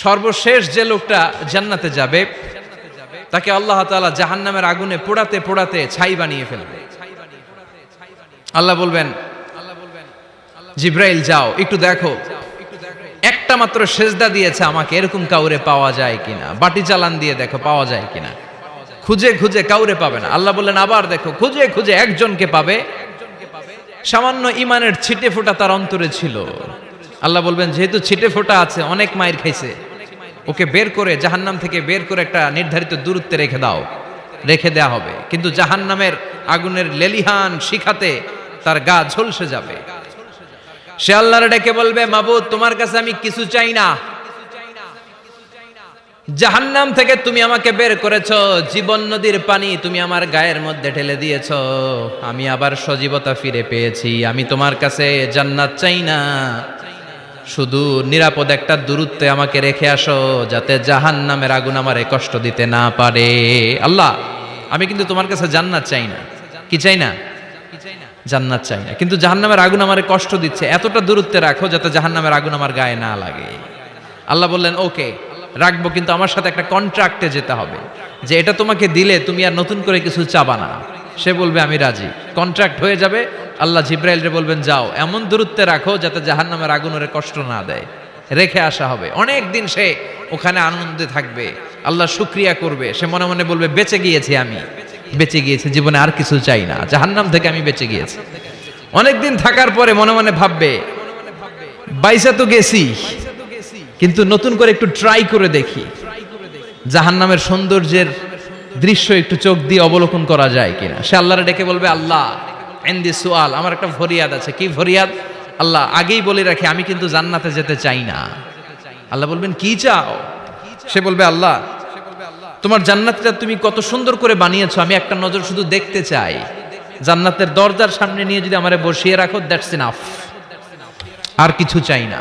সর্বশেষ যে লোকটা জান্নাতে যাবে তাকে আল্লাহ তাআলা জাহান্নামের আগুনে পোড়াতে পোড়াতে ছাই বানিয়ে ফেলবে। আল্লাহ বলবেন, জিব্রাইল যাও একটু দেখো, একটা মাত্র সেজদা দিয়েছে আমাকে, এরকম কাউরে পাওয়া যায় কিনা। বাটি চালান দিয়ে দেখো পাওয়া যায় কিনা। খুঁজে খুঁজে কাউরে পাবে না। আল্লাহ বললেন আবার দেখো, খুঁজে খুঁজে একজনকে পাবে, সামান্য ইমানের ছিটে ফোঁটা তার অন্তরে ছিল। আল্লাহ বলবেন যেহেতু ছিটে ফোঁটা আছে, অনেক মায়ের খাইছে, ওকে বের করে জাহান্নাম থেকে বের করে একটা নির্ধারিত দূরত্বে রেখে দাও। রেখে দেয়া হবে, কিন্তু জাহান্নামের আগুনের লেলিহান শিখাতে তার গা ঝলসে যাবে। সে আল্লাহর ডেকে বলবে, মাবুদ তোমার কাছে আমি কিছু চাই না, জাহান্নাম থেকে তুমি আমাকে বের করেছো, জীবন নদীর পানি তুমি আমার গায়ের মধ্যে ঢেলে দিয়েছো, আমি আবার সজীবতা ফিরে পেয়েছি। আমি তোমার কাছে জান্নাত চাই না, শুধু নিরাপদ একটা দূরত্বে আমাকে রেখে আসো, যাতে জাহান্নামের আগুন আমারে কষ্ট দিতে না পারে। আল্লাহ আমি কিন্তু তোমার কাছে জান্নাত চাই না। কি চাই না? জান্নাত চাই না, কিন্তু জাহান্নামের আগুন আমারে কষ্ট দিচ্ছে, এতটা দূরত্বে রাখো যাতে জাহান্নামের আগুন আমার গায়ে না লাগে। আল্লাহ বললেন ওকে রাখবো, কিন্তু আমার সাথে একটা কন্ট্রাক্টে যেতে হবে, যে এটা তোমাকে দিলে তুমি আর নতুন করে কিছু চাবা না। সে বলবে আমি রাজি, কন্ট্রাক্ট হয়ে যাবে। আল্লাহ জিব্রাইলরে বলবেন যাও এমন দূরত্বে রাখো যাতে জাহান্নামের আগুন ওরে কষ্ট না দেয়। রেখে আসা হবে, অনেক দিন সে ওখানে আনন্দে থাকবে, আল্লাহ শুকরিয়া করবে। সে মনে মনে বলবে বেঁচে গিয়েছি, আমি বেঁচে গিয়েছি, জীবনে আর কিছু চাই না, জাহান্নাম থেকে আমি বেঁচে গিয়েছি। অনেকদিন থাকার পরে মনে মনে ভাববে বাইসা তো গেছি, কিন্তু নতুন করে একটু ট্রাই করে দেখি, জাহান্নামের সৌন্দর্যের দৃশ্য একটু চোখ দিয়ে অবলোকন করা যায় কিনা। সে আল্লাহরে ডেকে বলবে আল্লাহ ইনদি সুআল, আমার একটা ফরিয়াদ আছে। কি ফরিয়াদ? আল্লাহ আগেই বলে রাখি আমি কিন্তু জান্নাতে যেতে চাই না। আল্লাহ বলবেন কি চাও? সে বলবে আল্লাহ তোমার জান্নাতটা তুমি কত সুন্দর করে বানিয়েছো, আমি একটা নজর শুধু দেখতে চাই। জান্নাতের দরজার সামনে নিয়ে যদি আমারে বসিয়ে রাখো, দ্যাটস ইনাফ, আর কিছু চাই না,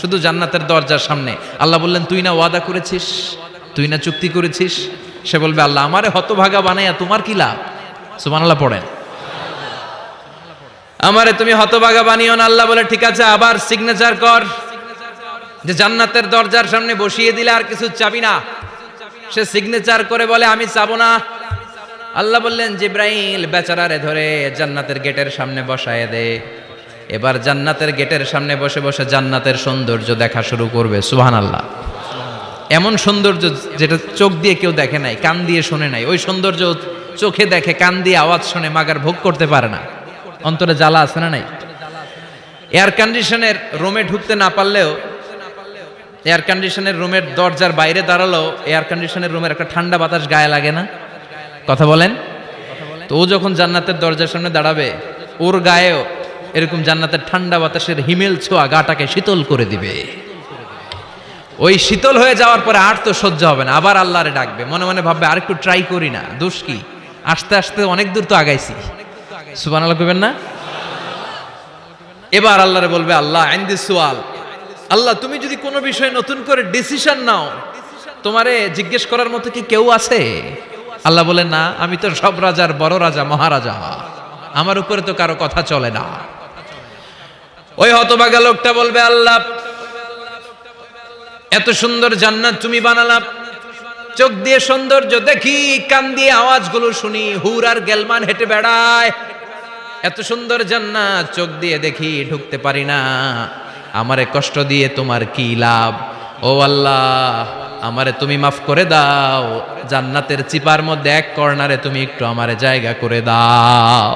শুধু জান্নাতের দরজার সামনে। আল্লাহ বললেন তুই না ওয়াদা করেছিস, তুই না চুক্তি করেছিস। সে বলবে আল্লাহ আমারে হতভাগা বানাইয়া তোমার কি লাভ? সুবহানাল্লাহ পড়েন। আমারে তুমি হতভাগা বানিও না। আল্লাহ বলে ঠিক আছে, আবার সিগনেচার কর যে জান্নাতের দরজার সামনে বসিয়ে দিলে আর কিছু চাবি না। সে সিগনেচার করে বলে আমি চাবো না। আল্লাহ বললেন জিব্রাইল বেচারারে ধরে জান্নাতের গেটের সামনে বসায় দে। এবার জান্নাতের গেটের সামনে বসে বসে জান্নাতের সৌন্দর্য দেখা শুরু করবে। সুবহানাল্লাহ। এমন সৌন্দর্য যেটা চোখ দিয়ে কেউ দেখে নাই, কান দিয়ে শোনে নাই। ওই সৌন্দর্য চোখে দেখে, কান দিয়ে আওয়াজ শুনে, মাগার ভোগ করতে পারে না। অন্তরে জ্বালা আছে না নাই? এয়ার কন্ডিশনের রুমে ঢুকতে না পারলেও, এয়ার কন্ডিশনের রুমের দরজার বাইরে দাঁড়ালো, এয়ার কন্ডিশনের রুমের একটা ঠান্ডা বাতাস গায়ে লাগে না? কথা বলেন তো। ও যখন জান্নাতের দরজার সামনে দাঁড়াবে, ওর গায়েও এরকম জান্নাতের ঠান্ডা বাতাসের হিমেল ছোঁয়া গাটাকে শীতল করে দিবে। ওই শীতল হয়ে যাওয়ার পরে আর তো সহ্য হবে না, আবার আল্লাহরে ডাকবে। মনে মনে ভাববে আর একটু ট্রাই করি না, দোষ কি, আস্তে আস্তে অনেক দূর তো আগাইছি। সুবহানাল্লাহ কইবেন না? এবার আল্লাহরে বলবে আল্লাহ ইনদি সুআল, আল্লাহ তুমি যদি কোনো বিষয়ে নতুন করে ডিসিশন নাও, তোমারে জিজ্ঞেস করার মতো কি কেউ আছে? আল্লাহ বলে না, আমি তো সব রাজার বড় রাজা, মহারাজা, আমার উপরে তো কারো কথা চলে না। ওই হতভাগা লোকটা বলবে আল্লাহ এত সুন্দর জান্নাত তুমি বানালা, চোখ দিয়ে সৌন্দর্য দেখি, কান দিয়ে আওয়াজগুলো শুনি, হুর আর গেলমান হেঁটে বেড়ায়, এত সুন্দর জান্নাত চোখ দিয়ে দেখি, ঢুকতে পারি না, আমারে কষ্ট দিয়ে তোমার কি লাভ? ও আল্লাহ আমারে তুমি মাফ করে দাও, জান্নাতের চিপার মধ্যে এক কর্নারে তুমি একটু আমারে জায়গা করে দাও।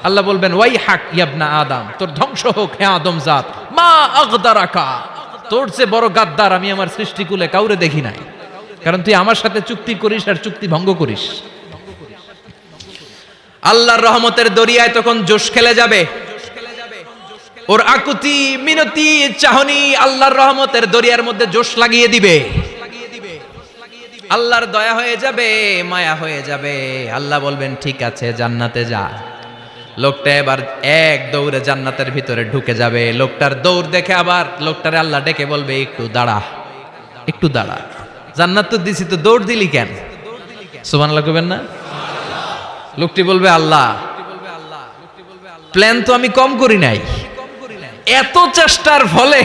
আল্লাহ বলবেন ওয়াই হাক ইয়াবনা আদম, তোর ধ্বংস হোক হে আদম জাত, মা আগদারাকা, তোর চেয়ে বড় গাদ্দার আমি আমার সৃষ্টিকুলে কাউরে দেখি নাই, কারণ তুই আমার সাথে চুক্তি করিস আর চুক্তি ভঙ্গ করিস। আল্লাহর রহমতের দরিয়ায় তখন জোশ খেলে যাবে, ওর আকুতি মিনতি চাহনি আল্লাহর রহমতের দরিয়ার মধ্যে জোশ লাগিয়ে দিবে। আল্লাহর দয়া হয়ে যাবে, মায়া হয়ে যাবে। আল্লাহ বলবেন ঠিক আছে জান্নাতে যা। লোকটা এবার এক দৌড়ে জান্নাতের ভিতরে ঢুকে যাবে। লোকটার দৌড় দেখে আবার লোকটারে আল্লাহ ডেকে বলবে একটু দাঁড়া, একটু দাঁড়া, জান্নাত তো দিছি, তো দৌড় দিলি কেন? সুবহানাল্লাহ কইবেন না? লোকটি বলবে আল্লাহ প্ল্যান তো আমি কম করি নাই, এত চেষ্টার ফলে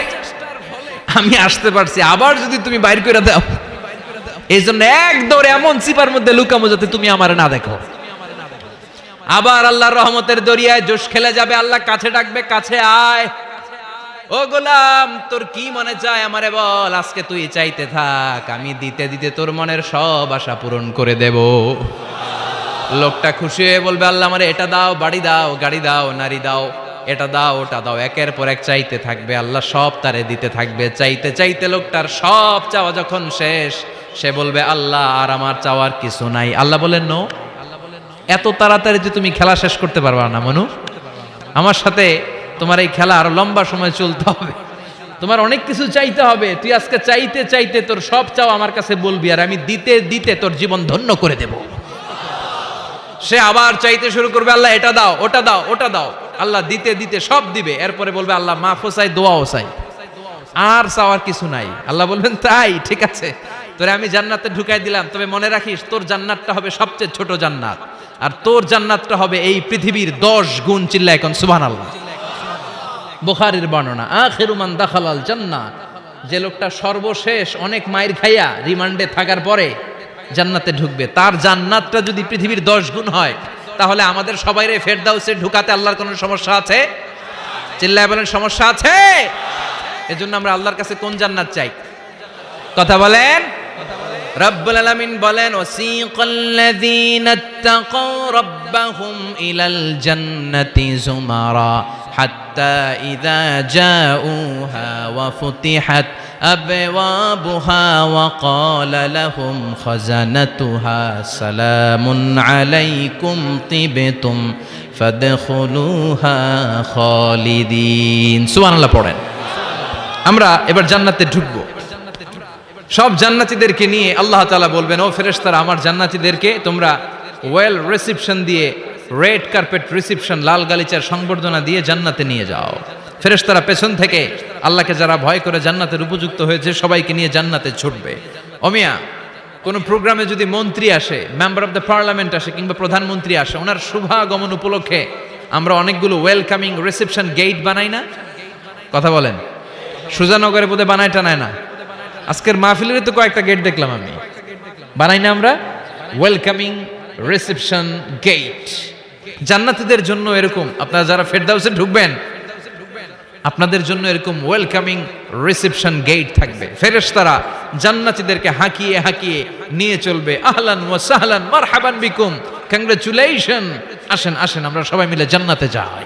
আমি আসতে পারছি, আবার যদি তুমি বাইর করে দাও, এই জন্য এক দৌড়ে এমন চিপার মধ্যে লুকামো যাতে তুমি আমার না দেখো। আবার আল্লাহর রহমতের দরিয়ায় জোশ খেলে যাবে, আল্লাহ কাছে ডাকবে, কাছে আয়, ও গোলাম তোর কি মনে চায় আমারে বল, আজকে তুই চাইতে থাক, আমি দিতে দিতে তোর মনের সব আশা পূরণ করে দেব। লোকটা খুশি হয়ে বলবে, আল্লাহ আমারে এটা দাও, বাড়ি দাও, গাড়ি দাও, নারী দাও, এটা দাও, ওটা দাও, একের পর এক চাইতে থাকবে, আল্লাহ সব তারে দিতে থাকবে। চাইতে চাইতে লোকটার সব চাওয়া যখন শেষ, সে বলবে, আল্লাহ আর আমার চাওয়ার কিছু নাই। আল্লাহ বলেন, নো, এত তাড়াতাড়ি যে তুমি খেলা শেষ করতে পারবা না মনু, আমার সাথে তোমার এই খেলা আরো লম্বা সময় চলতে হবে, তোমার অনেক কিছু চাইতে হবে। তুই আজকে চাইতে চাইতে তোর সব চাও আমার কাছে বলবি, আর আমি দিতে দিতে তোর জীবন ধন্য করে দেব। সে আবার চাইতে শুরু করবে, আল্লাহ এটা দাও, ওটা দাও, ওটা দাও, আল্লাহ দিতে দিতে সব দিবে। এরপরে বলবে, আল্লাহ মাফও চাই, দোয়াও চাই, আর চাওয়ার কিছু নাই। আল্লাহ বলবেন, তাই ঠিক আছে, তোরে আমি জান্নাতে ঢুকাই দিলাম, তবে মনে রাখিস তোর জান্নাতটা হবে সবচেয়ে ছোট জান্নাত, আর তোর জান্নাতটা হবে এই পৃথিবীর 10 গুণ। চিল্লায় এখন সুবহানাল্লাহ। বুখারীর বর্ণনা, আখিরু মান দাখালাল জান্নাহ, যে লোকটা সর্বশেষ অনেক মাইর খাইয়া রিমান্ডে থাকার পরে জান্নাতে ঢুকবে, তার জান্নাতটা যদি পৃথিবীর 10 গুণ হয়, তাহলে আমাদের সবাইরে ফেরদাউসে ঢুকাতে আল্লাহর কোনো সমস্যা আছে? চিল্লায় বলেন, সমস্যা আছে? এজন্য আমরা আল্লাহর কাছে কোন জান্নাত চাই? কথা বলেন। রব্বুল আলামিন বলেন, ওয়াসিকাল্লাযীনা ইত্তাকাউ রাব্বাহুম ইলাল জান্নাতি যুমারা হাত্তা ইযা জাউহা ওয়া ফুতিহাত আবওয়াবুহা ওয়া ক্বালা লাহুম খাজানাতুহা সালামুন আলাইকুম তিবতুম ফাদখুলুহা খালিদিন। সুবহানাল্লাহ পড়েন। আমরা এবার জান্নাতে ঢুকবো। সব জান্নাতীদেরকে নিয়ে আল্লাহ তাআলা বলবেন, ও ফেরেশতারা, আমার জান্নাতীদেরকে তোমরা ওয়েল রিসেপশন দিয়ে, রেড কার্পেট রিসেপশন, লাল গালিচার সংবর্ধনা দিয়ে জান্নাতে নিয়ে যাও। ফেরেশতারা পেছন থেকে আল্লাহকে যারা ভয় করে জান্নাতের উপযুক্ত হয়েছে সবাইকে নিয়ে জান্নাতে ছুটবে। অমিয়া, কোনো প্রোগ্রামে যদি মন্ত্রী আসে, মেম্বার অফ দ্য পার্লামেন্ট আসে, কিংবা প্রধানমন্ত্রী আসে, ওনার শুভাগমন উপলক্ষে আমরা অনেকগুলো ওয়েলকামিং রিসেপশন গেট বানাই না? কথা বলেন। সুজানগরে বোধহয় বানায় টানায় না? আজকের মাহফিলের তো কয়েকটা গেট দেখলাম আমি, বানাই না আমরা? Welcoming reception gate. জান্নাতীদের জন্য এরকম, আপনারা যারা ফেরদাউসে ঢুকবেন আপনাদের জন্য এরকম ওয়েলকামিং রিসেপশন গেট থাকবে। ফেরেশতারা জান্নাতীদেরকে হাঁকিয়ে হাঁকিয়ে নিয়ে চলবে, আহলান ওয়া সাহলান মারহাবান বিকুম, কংগ্রাচুলেশন, আসেন আসেন আমরা সবাই মিলে জান্নাতে যাই।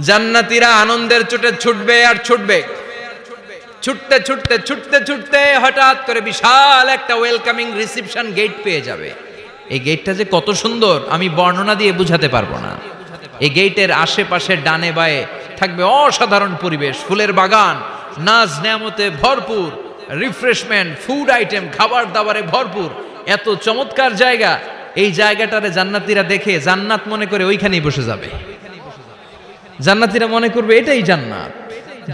জান্নাতীরা আনন্দের চোটে ছুটবে আর ছুটবে, ছুটতে ছুটতে ছুটতে ছুটতে হঠাৎ করে বিশাল একটা ওয়েলকামিং রিসেপশন গেট পেয়ে যাবে। এই গেটটা যে কত সুন্দর আমি বর্ণনা দিয়ে বুঝাতে পারবো না। এই গেটের আশেপাশে ডানে বায়ে থাকবে অসাধারণ পরিবেশ, ফুলের বাগান, নাজ নেয়ামতে ভরপুর, রিফ্রেশমেন্ট, ফুড আইটেম, খাবার দাবারে ভরপুর, এত চমৎকার জায়গা। এই জায়গাটারে জান্নাতীরা দেখে জান্নাত মনে করে ওইখানেই বসে যাবে। জান্নাতীরা মনে করবে এটাই জান্নাত,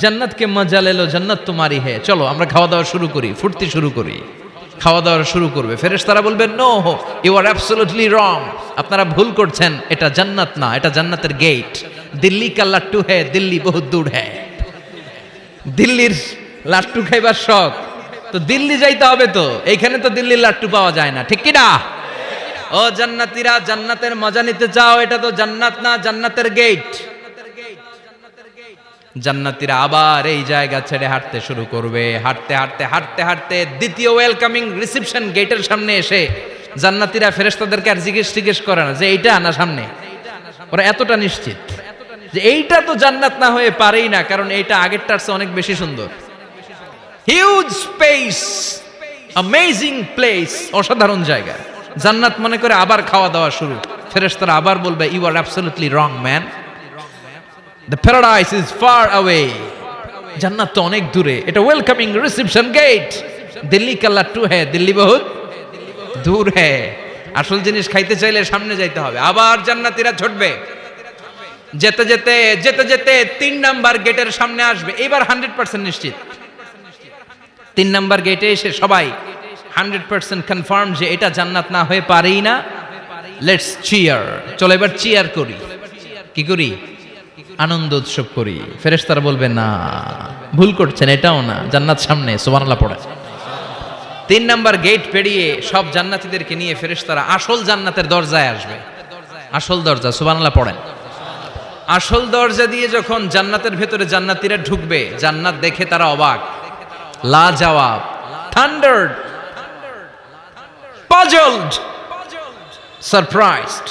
জান্নাতকে মজা লেলো, জান্নাত তোমারই হে, চলো আমরা খাওয়া দাওয়া শুরু করি, ফুর্তি শুরু করি। খাওয়া দাওয়া শুরু করবে। ফেরেশতারা বলবেন, no, you are absolutely wrong, আপনারা ভুল করছেন, এটা জান্নাত না, এটা জান্নাতের গেট। দিল্লি কা লাট্টু হে, দিল্লি বহুত দূর হে। দিল্লির লাট্টু খাইবার শখ, তো দিল্লি যাইতে হবে, তো এইখানে তো দিল্লির লাট্টু পাওয়া যায় না, ঠিক কি না? ও জান্নাতীরা, জান্নাতের মজা নিতে চাও, এটা তো জান্নাত না, জান্নাতের গেট। জান্নাতীরা আবার এই জায়গা ছেড়ে হাঁটতে শুরু করবে। হাঁটতে হাঁটতে হাঁটতে হাঁটতে দ্বিতীয় ওয়েলকামিং রিসেপশন গেটের সামনে এসে জান্নাতীরা ফেরেশতাদেরকে আর জিজ্ঞেস করে না যে এইটা না সামনে, ওরা এতটা নিশ্চিত যে এইটা তো জান্নাত না হয়ে পারেই না, কারণ এইটা আগেরটার চেয়ে অনেক বেশি সুন্দর। হিউজ স্পেস, অ্যামেজিং প্লেস, অসাধারণ জায়গা। জান্নাত মনে করে আবার খাওয়া দাওয়া শুরু। ফেরেশতারা আবার বলবে, you are absolutely wrong man, the paradise is far away, জান্নাত তো অনেক দূরে, এটা ওয়েলকামিং রিসেপশন গেট। দিল্লি কা লাট্টু হে, দিল্লি বহুত দূর হে। আসল জিনিস খাইতে চাইলে সামনে যাইতে হবে। আবার জান্নাতীরা ছুটবে, যেতে যেতে যেতে যেতে 3 নাম্বার গেটের সামনে আসবে। এবার 100% নিশ্চিত 3 নাম্বার গেটে এসে সবাই 100% কনফার্ম যে এটা জান্নাত না হয়ে পারেই না। লেটস চিয়ার, চলো এবার চিয়ার করি। কি করি? আনন্দ উৎসব করি। ফেরেশতারা বলবে না, ভুল করছেন, এটাও না, জান্নাত সামনে, সুবহানাল্লাহ পড়ে। 3 নাম্বার গেট পেরিয়ে সব জান্নাতীদেরকে নিয়ে ফেরেশতারা আসল জান্নাতের দরজায় আসবে। আসল দরজা, সুবহানাল্লাহ পড়েন। আসল দরজা দিয়ে যখন জান্নাতের ভেতরে জান্নাতীরা ঢুকবে, জান্নাত দেখে তারা অবাক, লাজবাব, থান্ডার্ড, পাজলড, সারপ্রাইজড,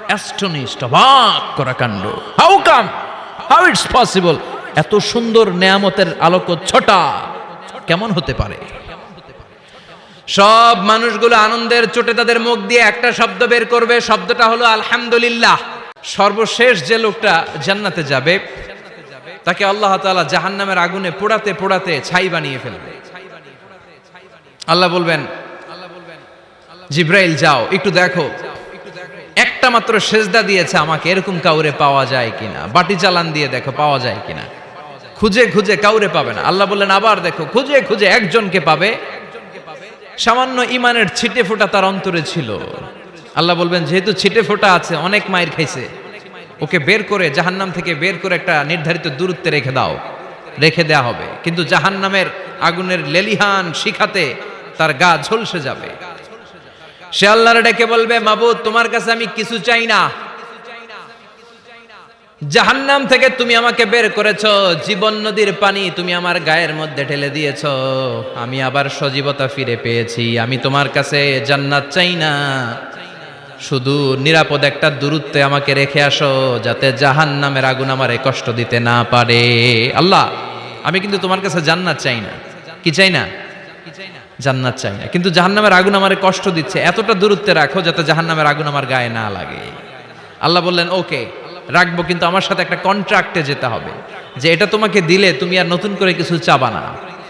অ্যাস্টনিশড, অবাক করা কাণ্ড। How come, how it's possible, এত সুন্দর নেয়ামতের আলোকচ্ছটা কেমন হতে পারে? সব মানুষগুলো আনন্দের চোটে তাদের মুখ দিয়ে একটা শব্দ বের করবে, শব্দটা হলো আলহামদুলিল্লাহ। সর্বশেষ যে লোকটা জান্নাতে যাবে তাকে আল্লাহ তাআলা জাহান্নামের আগুনে পোড়াতে পোড়াতে ছাই বানিয়ে ফেলবে। আল্লাহ বলবেন, জিব্রাইল যাও একটু দেখো, একটা মাত্র সেজদা দিয়েছে আমাকে, এরকম কাউরে পাওয়া যায় কিনা। বাটি চালান দিয়ে দেখো পাওয়া যায় কিনা। খুঁজে খুঁজে কাউরে পাবে না। আল্লাহ বললেন আবার দেখো, খুঁজে খুঁজে একজনকে পাবে, সামান্য ইমানের ছিটে ফোঁটা তার অন্তরে ছিল। আল্লাহ বলবেন যেহেতু ছিটে ফোঁটা আছে, অনেক মায়ের খাইছে, ওকে বের করে জাহান্নাম থেকে বের করে একটা নির্ধারিত দূরত্বে রেখে দাও। রেখে দেয়া হবে, কিন্তু জাহান্নামের আগুনের লেলিহান শিখাতে তার গা ঝলসে যাবে। সে আল্লাহর ডেকে বলবে, মাবুদ তোমার কাছে আমি কিছু চাই না, জাহান্নাম থেকে তুমি আমাকে বের করেছো, জীবন নদীর পানি তুমি আমার গায়ের মধ্যে ঢেলে দিয়েছো, আমি আবার সজীবতা ফিরে পেয়েছি। আমি তোমার কাছে জান্নাত চাই না, শুধু নিরাপদ একটা দূরত্বে আমাকে রেখে আসো, যাতে জাহান্নামের আগুন আমারে কষ্ট দিতে না পারে। আল্লাহ আমি কিন্তু তোমার কাছে জান্নাত চাই না। কি চাই না? জান্নাত চাই না, কিন্তু জাহান্নামের আগুন আমারে কষ্ট দিচ্ছে, এতটা দূরত্বে রাখো যাতে জাহান্নামের আগুন আমার গায়ে না লাগে। আল্লাহ বললেন ওকে রাখবো, কিন্তু আমার সাথে একটা কন্ট্রাক্টে যেতে হবে, যে এটা তোমাকে দিলে তুমি আর নতুন করে কিছু চাবা না।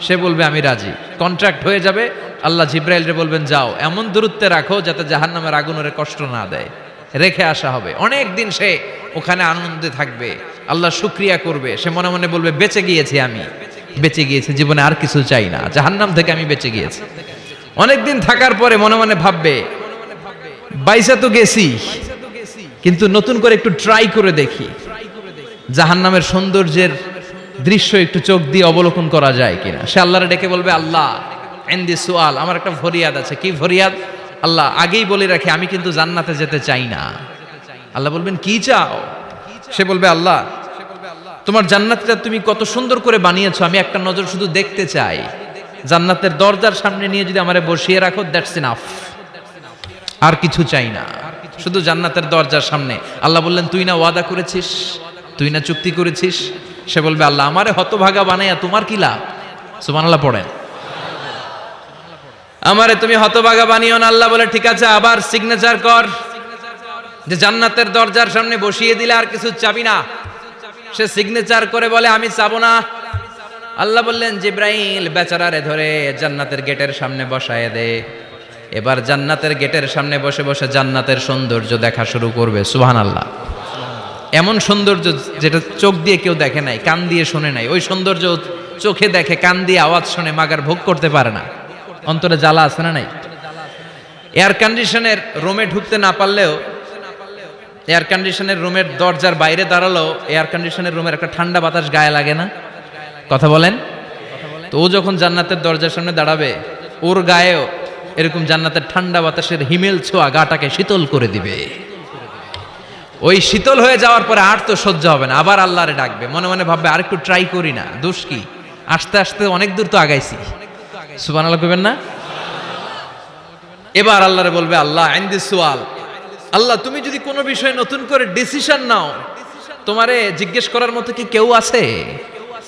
সে বলবে আমি রাজি, কন্ট্রাক্ট হয়ে যাবে। আল্লাহ জিব্রাইলরে বলবেন যাও এমন দূরত্বে রাখো যাতে জাহান্নামের আগুন ওরে কষ্ট না দেয়। রেখে আসা হবে, অনেক দিন সে ওখানে আনন্দে থাকবে, আল্লাহ শুকরিয়া করবে। সে মনে মনে বলবে বেঁচে গিয়েছি, আমি বেঁচে গিয়েছি, জীবনে আর কিছু চাই না, জাহান্নাম থেকে আমি বেঁচে গিয়েছি। অনেকদিন থাকার পরে মনে মনে ভাববে বাইসা তো গেছি, কিন্তু নতুন করে একটু ট্রাই করে দেখি, জাহান্নামের সৌন্দর্যের দৃশ্য একটু চোখ দিয়ে অবলোকন করা যায় কিনা। সে আল্লাহরে ডেকে বলবে আল্লাহ ইনদি সুআল, আমার একটা ফরিয়াদ আছে। কি ফরিয়াদ? আল্লাহ আগেই বলে রাখি আমি কিন্তু জান্নাতে যেতে চাই না। আল্লাহ বলবেন কি চাও? সে বলবে আল্লাহ তোমার জান্নাতটা তুমি কত সুন্দর করে বানিয়েছো, আমি একটা নজর শুধু দেখতে চাই। জান্নাতের দরজার সামনে নিয়ে যদি আমারে বসিয়ে রাখো, দ্যাটস ইনাফ, আর কিছু চাই না, শুধু জান্নাতের দরজার সামনে। আল্লাহ বললেন তুই না ওয়াদা করেছিস, তুই না চুক্তি করেছিস। সে বলবে আল্লাহ আমারে হতভাগা বানাইয়া তোমার কি লাভ? সুবহানাল্লাহ পড়েন। আমারে তুমি হতভাগা বানিও না। আল্লাহ বলে ঠিক আছে, আবার সিগনেচার কর যে জান্নাতের দরজার সামনে বসিয়ে দিলে আর কিছু চাবি না। সে সিগনেচার করে বলে আমি চাবো না। আল্লাহ বললেন জিব্রাইল বেচারারে ধরে জান্নাতের গেটের সামনে বসায় দে। এবার জান্নাতের গেটের সামনে বসে বসে জান্নাতের সৌন্দর্য দেখা শুরু করবে। সুবহানাল্লাহ। এমন সৌন্দর্য যেটা চোখ দিয়ে কেউ দেখে নাই, কান দিয়ে শোনে নাই, ওই সৌন্দর্য চোখে দেখে, কান দিয়ে আওয়াজ শুনে মাগার ভোগ করতে পারে না। অন্তরে জ্বালা আছে না নাই? এয়ার কন্ডিশনের রুমে ঢুকতে না পারলেও, এয়ার কন্ডিশনের রুমের দরজার বাইরে দাঁড়ালো, এয়ার কন্ডিশনের রুমের একটা ঠান্ডা বাতাস গায়ে লাগে না? কথা বলেন। তো ও যখন জান্নাতের দরজার সামনে দাঁড়াবে, ওর গায়েও এরকম জান্নাতের ঠান্ডা বাতাসের হিমেল ছোঁয়া গাটাকে শীতল করে দিবে। ওই শীতল হয়ে যাওয়ার পরে আর তো সহ্য হবে না, আবার আল্লাহরে ডাকবে, মনে মনে ভাববে আর একটু ট্রাই করি না, দোষ কি, আস্তে আস্তে অনেক দূর তো আগাইছি। সুবহানাল্লাহ কইবেন না? এবার আল্লাহরে বলবে আল্লাহ ইনদি সুআল, আল্লাহ তুমি যদি কোনো বিষয়ে নতুন করে ডিসিশন নাও, তোমারে জিজ্ঞেস করার মতো কি কেউ আছে?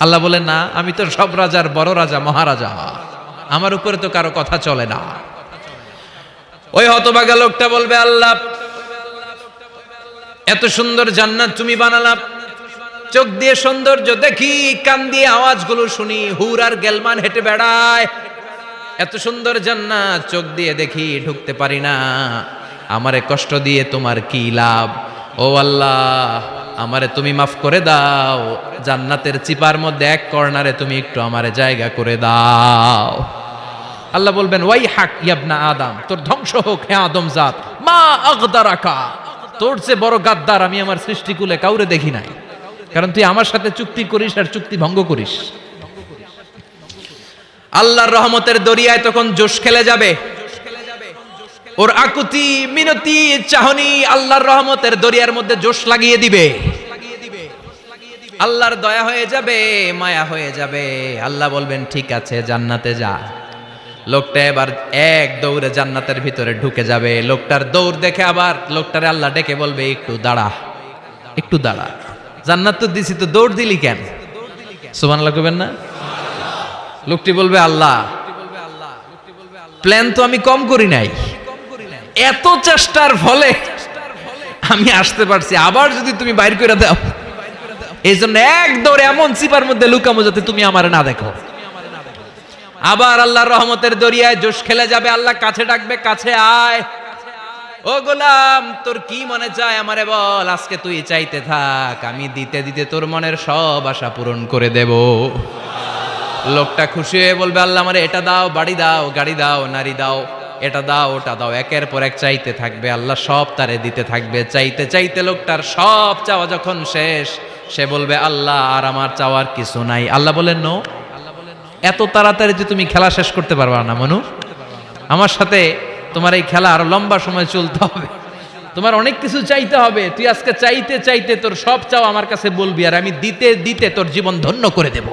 আল্লাহ বলে না, আমি তো সব রাজার বড় রাজা, মহারাজা, আমার উপরে তো কারো কথা চলে না। ওই হতভাগা লোকটা বলবে আল্লাহ এত সুন্দর জান্নাত তুমি বানালা, চোখ দিয়ে সৌন্দর্য দেখি, কান দিয়ে আওয়াজগুলো শুনি, হুর আর গেলমান হেঁটে বেড়ায়, এত সুন্দর জান্নাত চোখ দিয়ে দেখি, ঢুকতে পারি না, আমারে কষ্ট দিয়ে তোমার কি লাভ? ও আল্লাহ আমারে তুমি মাফ করে দাও, জান্নাতের চিপার মধ্যে এক কর্নারে তুমি একটু আমারে জায়গা করে দাও। আল্লাহ বলবেন ওয়াই হাক ইয়াবনা আদম, তোর ধ্বংস হোক হে আদম জাত, মা আগদারাকা, তোর চেয়ে বড় গাদ্দার আমি আমার সৃষ্টিকুলে কাউরে দেখি নাই। কারণ তুই আমার সাথে চুক্তি করিস আর চুক্তি ভঙ্গ করিস। আল্লাহর রহমতের দরিয়ায় তখন জোশ খেলে যাবে, ওর আকুতি মিনতি চাহনি আল্লাহর রহমতের দরিয়ার মধ্যে জোশ লাগিয়ে দিবে। আল্লাহর দয়া হয়ে যাবে, মায়া হয়ে যাবে। আল্লাহ বলবেন ঠিক আছে জান্নাতে যা। লোকটা এবার এক দৌড়ে জান্নাতের ভিতরে ঢুকে যাবে। লোকটার দৌড় দেখে আবার লোকটারে আল্লাহ ডেকে বলবে একটু দাঁড়া, একটু দাঁড়া, জান্নাত তো দিছি, তো দৌড় দিলি কেন? সুবহানাল্লাহ কইবেন না? লোকটি বলবে আল্লাহ প্ল্যান তো আমি কম করি নাই, এত চেষ্টার ফলে আমি আসতে পারছি, আবার যদি তুমি বাইর করে দাও, এই জন্য এক দৌড়ে এমন চিপার মধ্যে লুকামো যাতে তুমি আমার না দেখো। আবার আল্লাহর রহমতের দরিয়ায় জোশ খেলে যাবে। আল্লাহ কাছে ডাকবে, কাছে আয়, ও গোলাম তোর কি মনে চায় আমারে বল, আজকে তুই চাইতে থাক, আমি দিতে দিতে তোর মনের সব আশা পূরণ করে দেব। লোকটা খুশি হয়ে বলবে আল্লাহ আমারে এটা দাও, বাড়ি দাও, গাড়ি দাও, নারী দাও, এটা দাও, ওটা দাও, একের পর এক চাইতে থাকবে। আল্লাহ সব তারে দিতে থাকবে। চাইতে চাইতে লোকটার সব চাওয়া যখন শেষ, সে বলবে আল্লাহ আর আমার চাওয়ার কিছু নাই। আল্লাহ বলেন নো, এত তাড়াতাড়ি যে তুমি খেলা শেষ করতে পারবা না মনু, আমার সাথে তোমার এই খেলা আরো লম্বা সময় চলতে হবে, তোমার অনেক কিছু চাইতে হবে। তুই আজকে চাইতে চাইতে তোর সব চাও আমার কাছে বলবি, আর আমি দিতে দিতে তোর জীবন ধন্য করে দেব।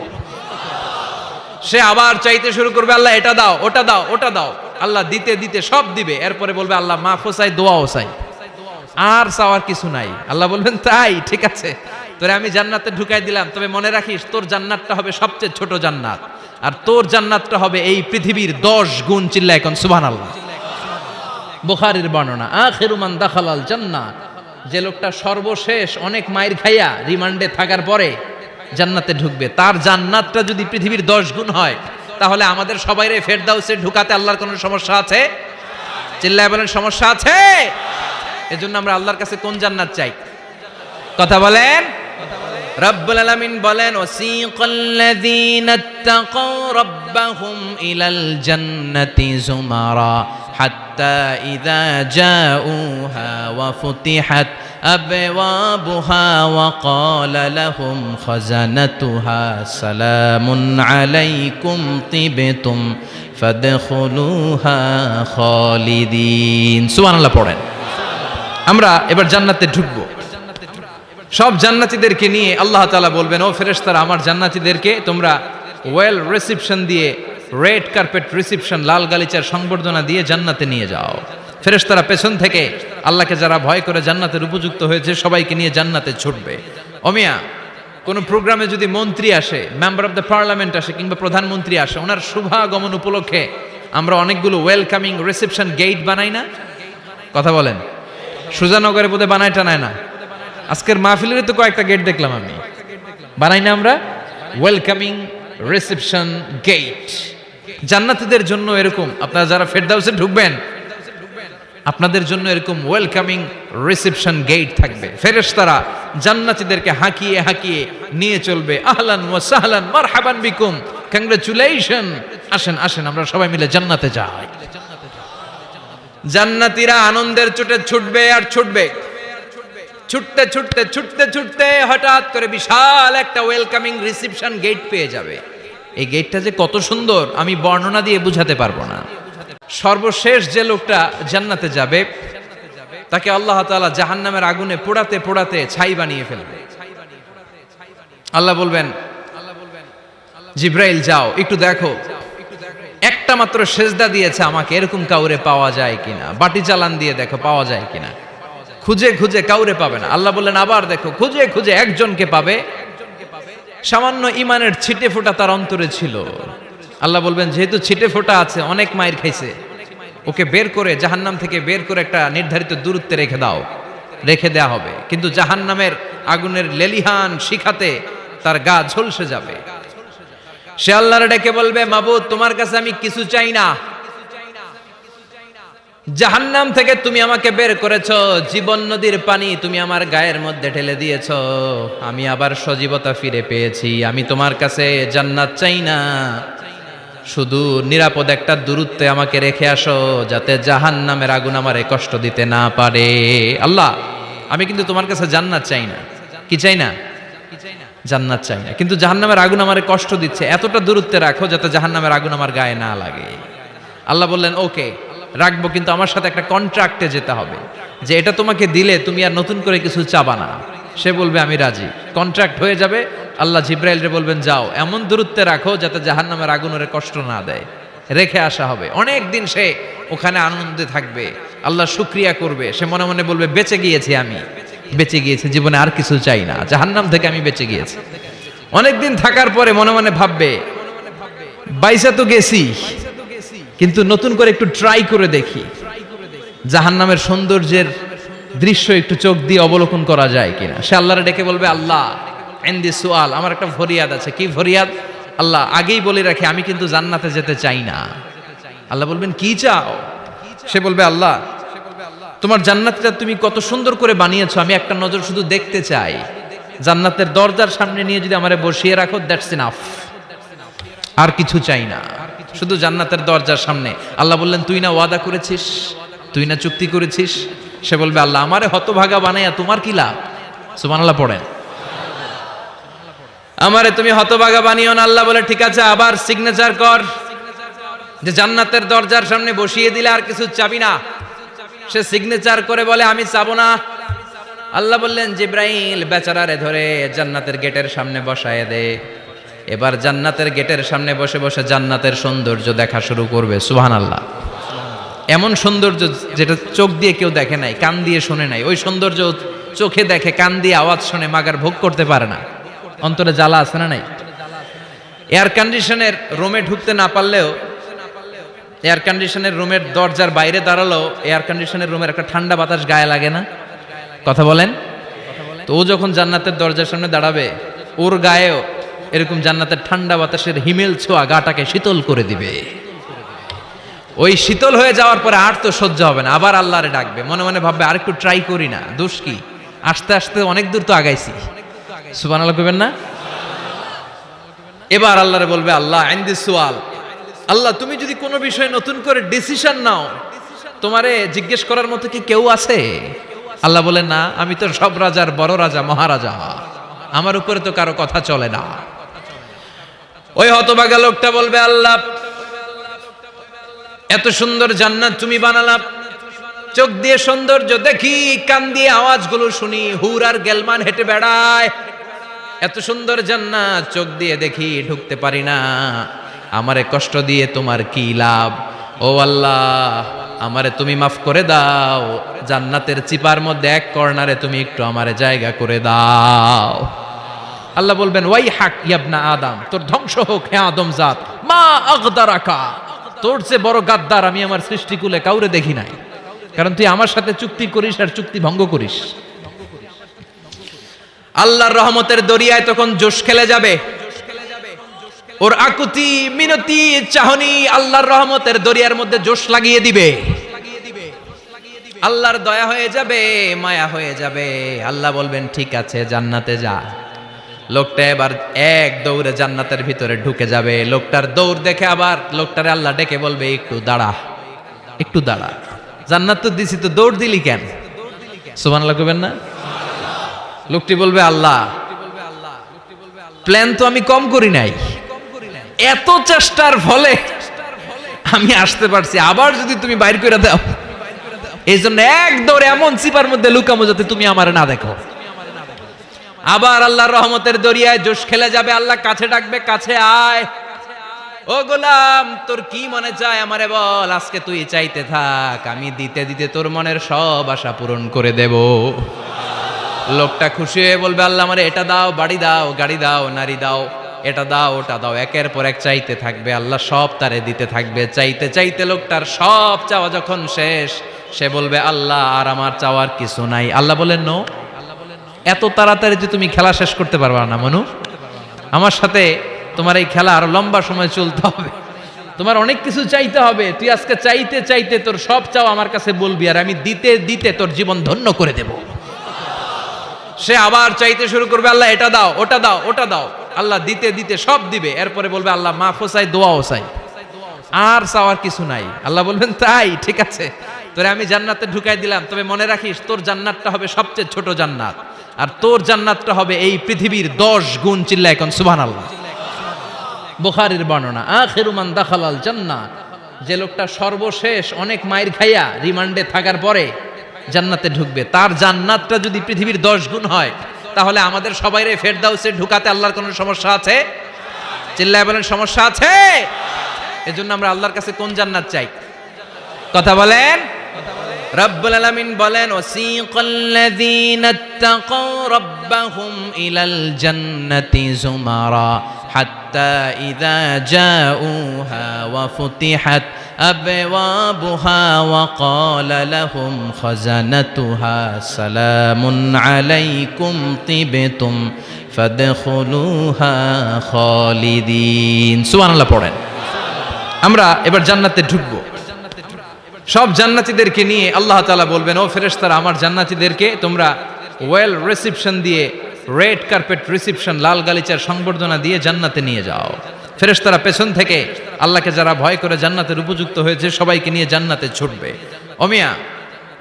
সে আবার চাইতে শুরু করবে, আল্লাহ এটা দাও, ওটা দাও, ওটা দাও। আল্লাহ দিতে দিতে সব দিবে। এরপরে বলবে আল্লাহ মাফও চাই, দোয়াও চাই, আর চাওয়ার কিছু নাই। আল্লাহ বলবেন তাই ঠিক আছে, তোরে আমি জান্নাতে ঢুকাই দিলাম, তবে মনে রাখিস তোর জান্নাতটা হবে সবচেয়ে ছোট জান্নাত, আর তোর জান্নাতটা হবে এই পৃথিবীর 10 গুণ। চিল্লায় এখন সুবহানাল্লাহ। বুখারীর বর্ণনা, আখিরু মান দাখালাল জান্নাহ, যে লোকটা সর্বশেষ অনেক মাইর খাইয়া রিমান্ডে থাকার পরে জান্নাতে ঢুকবে, তার জান্নাতটা যদি পৃথিবীর 10 গুণ হয়, তাহলে আমাদের সবাইরে ফেরদাউসে ঢুকাতে আল্লাহর কোনো সমস্যা আছে? চিল্লায় বলেন সমস্যা আছে? এজন্য আমরা আল্লাহর কাছে কোন জান্নাত চাই? কথা বলেন। রব্বুল আলামিন বলেন ওয়াসিকাল্লাযীনা ইত্তাকাউ রাব্বাহুম ইলাল জান্নাতি যুমারা হাত্তা ইযা জাউহা ওয়া ফুতিহাত আবওয়াবুহা ওয়া ক্বালা লাহুম খাজানাতুহা সালামুন আলাইকুম তিবতুম ফাদখুলুহা খালিদিন। সুবহানাল্লাহ পড়েন। আমরা এবার জান্নাতে ঢুকবো। সব জান্নাতীদেরকে নিয়ে আল্লাহ তাআলা বলবেন, ও ফেরেশতারা আমার জান্নাতীদেরকে তোমরা ওয়েল রিসেপশন দিয়ে, রেড কার্পেট রিসেপশন, লাল গালিচার সংবর্ধনা দিয়ে জান্নাতে নিয়ে যাও। ফেরেশতারা পেছন থেকে আল্লাহকে যারা ভয় করে জান্নাতের উপযুক্ত হয়েছে সবাইকে নিয়ে জান্নাতে ছুটবে। ওমিয়া কোনো প্রোগ্রামে যদি মন্ত্রী আসে, মেম্বার অফ দ্য পার্লামেন্ট আসে, কিংবা প্রধানমন্ত্রী আসে, ওনার শুভাগমন উপলক্ষে আমরা অনেকগুলো ওয়েলকামিং রিসেপশন গেট বানাই না? কথা বলেন। সুজানগরে বোধহয় বানায় টানায় না? আজকের মাহফিলের তো কয়েকটা গেট দেখলাম আমি, বানাই না আমরা? Welcoming reception gate. জান্নাতীদের জন্য এরকম, আপনারা যারা ফেরদাউসে ঢুকবেন আপনাদের জন্য এরকম ওয়েলকামিং রিসেপশন গেট থাকবে। ফেরেশতারা জান্নাতীদেরকে হাঁকিয়ে হাঁকিয়ে নিয়ে চলবে, আহলান ওয়া সাহলান মারহাবান বিকুম, কংগ্রাচুলেশন, আসেন আসেন আমরা সবাই মিলে জান্নাতে যাই। জান্নাতীরা আনন্দের চোটে ছুটবে আর ছুটবে। ছুটতে ছুটতে ছুটতে ছুটতে হঠাৎ করে বিশাল একটা ওয়েলকামিং রিসেপশন গেট পেয়ে যাবে। এই গেটটা যে কত সুন্দর আমি বর্ণনা দিয়ে বুঝাতে পারবো না। সর্বশেষ যে লোকটা জান্নাতে যাবে তাকে আল্লাহ তাআলা জাহান্নামের আগুনে পোড়াতে পোড়াতে ছাই বানিয়ে ফেলবে। আল্লাহ বলবেন জিব্রাইল যাও একটু দেখো, একটা মাত্র সেজদা দিয়েছে আমাকে, এরকম কাউরে পাওয়া যায় কিনা, বাটি চালান দিয়ে দেখো পাওয়া যায় কিনা। খুঁজে খুঁজে কাউরে পাবে না। আল্লাহ বললেন আবার দেখো, খুঁজে খুঁজে একজনকে পাবে, সামান্য ইমানের ছিটে ফোঁটা তার অন্তরে ছিল। আল্লাহ বলবেন যেহেতু ছিটে ফোঁটা আছে, অনেক মায়ের খাইছে, ওকে বের করে জাহান্নাম থেকে বের করে একটা নির্ধারিত দূরত্বে রেখে দাও। রেখে দেয়া হবে, কিন্তু জাহান্নামের আগুনের লেলিহান শিখাতে তার গা ঝলসে যাবে। সে আল্লাহর ডেকে বলবে মাবুদ তোমার কাছে আমি কিছু চাই না, জাহান্নাম থেকে তুমি আমাকে বের করেছো, জীবন নদীর পানি তুমি আমার গায়ের মধ্যে ঢেলে দিয়েছো, আমি আবার সজীবতা ফিরে পেয়েছি। আমি তোমার কাছে জান্নাত চাই না, শুধু নিরাপদ একটা দূরত্বে আমাকে রেখে আসো যাতে জাহান্নামের আগুন আমারে কষ্ট দিতে না পারে। আল্লাহ আমি কিন্তু তোমার কাছে জান্নাত চাই না। কি চাই না? জান্নাত চাই না, কিন্তু জাহান্নামের আগুন আমারে কষ্ট দিচ্ছে, এতটা দূরত্বে রাখো যাতে জাহান্নামের আগুন আমার গায়ে না লাগে। আল্লাহ বললেন ওকে রাখবো, কিন্তু আমার সাথে একটা কন্ট্রাক্টে যেতে হবে যে এটা তোমাকে দিলে তুমি আর নতুন করে কিছু চাবা না। সে বলবে আমি রাজি, কন্ট্রাক্ট হয়ে যাবে। আল্লাহ জিব্রাইলরে বলবেন যাও এমন দূরত্বে রাখো যাতে জাহান্নামের আগুন ওরে কষ্ট না দেয়, রেখে আসা হবে। অনেক দিন সে ওখানে আনন্দে থাকবে, আল্লাহ শুকরিয়া করবে, সে মনে মনে বলবে বেঁচে গিয়েছি, আমি বেঁচে গিয়েছি, জীবনে আর কিছু চাই না, জাহান্নাম থেকে আমি বেঁচে গিয়েছি। অনেকদিন থাকার পরে মনে মনে ভাববে বাইসা তো গেছি, কিন্তু নতুন করে একটু ট্রাই করে দেখি, জাহান্নামের সৌন্দর্যের দৃশ্য একটু চোখ দিয়ে অবলোকন করা যায় কিনা। সে আল্লাহরে ডেকে বলবে আল্লাহ ইনদি সুআল, আমার একটা ফরিয়াদ আছে। কি ফরিয়াদ? আল্লাহ আগেই বলে রাখি আমি কিন্তু জান্নাতে যেতে চাই না। আল্লাহ বলবেন কি চাও? সে বলবে আল্লাহ তোমার জান্নাতটা তুমি কত সুন্দর করে বানিয়েছো, আমি একটা নজর শুধু দেখতে চাই। জান্নাতের দরজার সামনে নিয়ে যদি আমারে বসিয়ে রাখো দ্যাটস ইনাফ, আর কিছু চাই না, শুধু জান্নাতের দরজার সামনে। আল্লাহ বললেন তুই না ওয়াদা করেছিস, তুই না চুক্তি করেছিস। সে বলবে আল্লাহ আমারে হতভাগা বানাইয়া তোমার কি লাভ? সুবহানাল্লাহ পড়েন। আমারে তুমি হতভাগা বানিও না। আল্লাহ বলে ঠিক আছে আবার সিগনেচার কর যে জান্নাতের দরজার সামনে বসিয়ে দিলে আর কিছু চাবি না। সে সিগনেচার করে বলে আমি চাবো না। আল্লাহ বললেন জিব্রাইল বেচারারে ধরে জান্নাতের গেটের সামনে বসায় দে। এবার জান্নাতের গেটের সামনে বসে বসে জান্নাতের সৌন্দর্য দেখা শুরু করবে। সুবহানাল্লাহ। এমন সৌন্দর্য যেটা চোখ দিয়ে কেউ দেখে নাই, কান দিয়ে শোনে নাই, ওই সৌন্দর্য চোখে দেখে, কান দিয়ে আওয়াজ শুনে মাগার ভোগ করতে পারে না। অন্তরে জ্বালা আছে না নাই? এয়ার কন্ডিশনের রুমে ঢুকতে না পারলেও, এয়ার কন্ডিশনের রুমের দরজার বাইরে দাঁড়ালো, এয়ার কন্ডিশনের রুমের একটা ঠান্ডা বাতাস গায়ে লাগে না? কথা বলেন। তো ও যখন জান্নাতের দরজার সামনে দাঁড়াবে, ওর গায়েও এরকম জান্নাতের ঠান্ডা বাতাসের হিমেল ছোঁয়া গাটাকে শীতল করে দিবে। ওই শীতল হয়ে যাওয়ার পরে আর তো সহ্য হবে না, আবার আল্লাহরে ডাকবে, মনে মনে ভাববে আর একটু ট্রাই করি না, দোষ কি, আস্তে আস্তে অনেক দূর তো আগাইছি। সুবহানাল্লাহ কইবেন না? এবার আল্লাহরে বলবে আল্লাহ ইনদি সুআল, আল্লাহ তুমি যদি কোনো বিষয়ে নতুন করে ডিসিশন নাও, তোমারে জিজ্ঞেস করার মতো কি কেউ আছে? আল্লাহ বলেন না, আমি তো সব রাজার বড় রাজা, মহারাজা, আমার উপরে তো কারো কথা চলে না। ওই হতভাগা লোকটা বলবে আল্লাহ এত সুন্দর জান্নাত তুমি বানালাম, চোখ দিয়ে সৌন্দর্য দেখি, কান দিয়ে আওয়াজগুলো শুনি, হুর আর গেলমান হেঁটে বেড়ায়, এত সুন্দর জান্নাত চোখ দিয়ে দেখি, ঢুকতে পারি না, আমারে কষ্ট দিয়ে তোমার কি লাভ? ও আল্লাহ আমারে তুমি মাফ করে দাও, জান্নাতের চিপার মধ্যে এক কর্নারে তুমি একটু আমারে জায়গা করে দাও। আল্লাহ বলবেন ওয়াই হাক ইয়াবনা আদম, তোর ধ্বংস হোক হে আদম জাত, মা আগদারাকা, তোর চেয়ে বড় গাদ্দার আমি আমার সৃষ্টিকুলে কাউরে দেখি নাই, কারণ তুই আমার সাথে চুক্তি করিস আর চুক্তি ভঙ্গ করিস। আল্লাহর রহমতের দরিয়ায় তখন জোশ খেলে যাবে, ওর আকুতি মিনতি চাহনি আল্লাহর রহমতের দরিয়ার মধ্যে জোশ লাগিয়ে দিবে। আল্লাহর দয়া হয়ে যাবে, মায়া হয়ে যাবে। আল্লাহ বলবেন ঠিক আছে জান্নাতে যা। লোকটা এবার এক দৌড়ে জান্নাতের ভিতরে ঢুকে যাবে। লোকটার দৌড় দেখে আবার লোকটারে আল্লাহ ডেকে বলবে একটু দাঁড়া, একটু দাঁড়া, জান্নাত তো দিছি, তো দৌড় দিলি কেন? সুবহানাল্লাহ কইবেন না? লোকটি বলবে আল্লাহ প্ল্যান তো আমি কম করি নাই, এত চেষ্টার ফলে আমি আসতে পারছি, আবার যদি তুমি বাইর করে দাও, এই জন্য এক দৌড়ে এমন চিপার মধ্যে লুকামো যাতে তুমি আমার না দেখো। আবার আল্লাহর রহমতের দরিয়ায় জোশ খেলে যাবে। আল্লাহ কাছে ডাকবে, কাছে আয়, ও গোলাম তোর কি মনে চায় আমারে বল, আজকে তুই চাইতে থাক, আমি দিতে দিতে তোর মনের সব আশা পূরণ করে দেব। লোকটা খুশি হয়ে বলবে আল্লাহ আমারে এটা দাও, বাড়ি দাও, গাড়ি দাও, নারী দাও, এটা দাও, ওটা দাও, একের পর এক চাইতে থাকবে। আল্লাহ সব তারে দিতে থাকবে। চাইতে চাইতে লোকটার সব চাওয়া যখন শেষ, সে বলবে আল্লাহ আর আমার চাওয়ার কিছু নাই। আল্লাহ বলেন নো, এত তাড়াতাড়ি যে তুমি খেলা শেষ করতে পারবা না মনু, আমার সাথে তোমার এই খেলা আরো লম্বা সময় চলতে হবে, তোমার অনেক কিছু চাইতে হবে। তুই আজকে চাইতে চাইতে তোর সব চাও আমার কাছে বলবি, আর আমি দিতে দিতে তোর জীবন ধন্য করে দেব। সে আবার চাইতে শুরু করবে, আল্লাহ এটা দাও, ওটা দাও, ওটা দাও। আল্লাহ দিতে দিতে সব দিবে। এরপরে বলবে আল্লাহ মাফও চাই, দোয়াও চাই, আর চাওয়ার কিছু নাই। আল্লাহ বলবেন তাই ঠিক আছে, তোরে আমি জান্নাতে ঢুকাই দিলাম, তবে মনে রাখিস তোর জান্নাতটা হবে সবচেয়ে ছোট জান্নাত, আর তোর জান্নাতটা হবে এই পৃথিবীর 10 গুণ। চিল্লায় এখন সুবহানাল্লাহ। বুখারীর বর্ণনা, আখিরু মান দাখালাল জান্নাহ, যে লোকটা সর্বশেষ অনেক মাইর খাইয়া রিমান্ডে থাকার পরে জান্নাতে ঢুকবে, তার জান্নাতটা যদি পৃথিবীর 10 গুণ হয়, তাহলে আমাদের সবাইরে ফেরদাউসে ঢুকাতে আল্লাহর কোনো সমস্যা আছে? চিল্লায় বলেন সমস্যা আছে? এজন্য আমরা আল্লাহর কাছে কোন জান্নাত চাই? কথা বলেন। রব্বুল আলামিন বলেন, ওয়াসিকাল্লাযীনা ইত্তাকাউ রাব্বাহুম ইলাল জান্নাতি যুমারা হাত্তা ইযা জাউহা ওয়া ফুতিহাত আবওয়াবুহা ওয়া ক্বালা লাহুম খাজানাতুহা সালামুন আলাইকুম তিবতুম ফাদখুলুহা খালিদিন। সুবহানাল্লাহ পড়েন। আমরা এবার জান্নাতে ঢুকবো। সব জান্নাতীদেরকে নিয়ে আল্লাহ তাআলা বলবেন, ও ফেরেশতারা, আমার জান্নাতীদেরকে তোমরা ওয়েল রিসিপশন দিয়ে, রেড কার্পেট রিসিপশন, লাল গালিচার সংবর্ধনা দিয়ে জান্নাতে নিয়ে যাও। ফেরেশতারা পেছন থেকে আল্লাহকে যারা ভয় করে জান্নাতের উপযুক্ত হয়েছে সবাইকে নিয়ে জান্নাতে ছুটবে। ওমিয়া,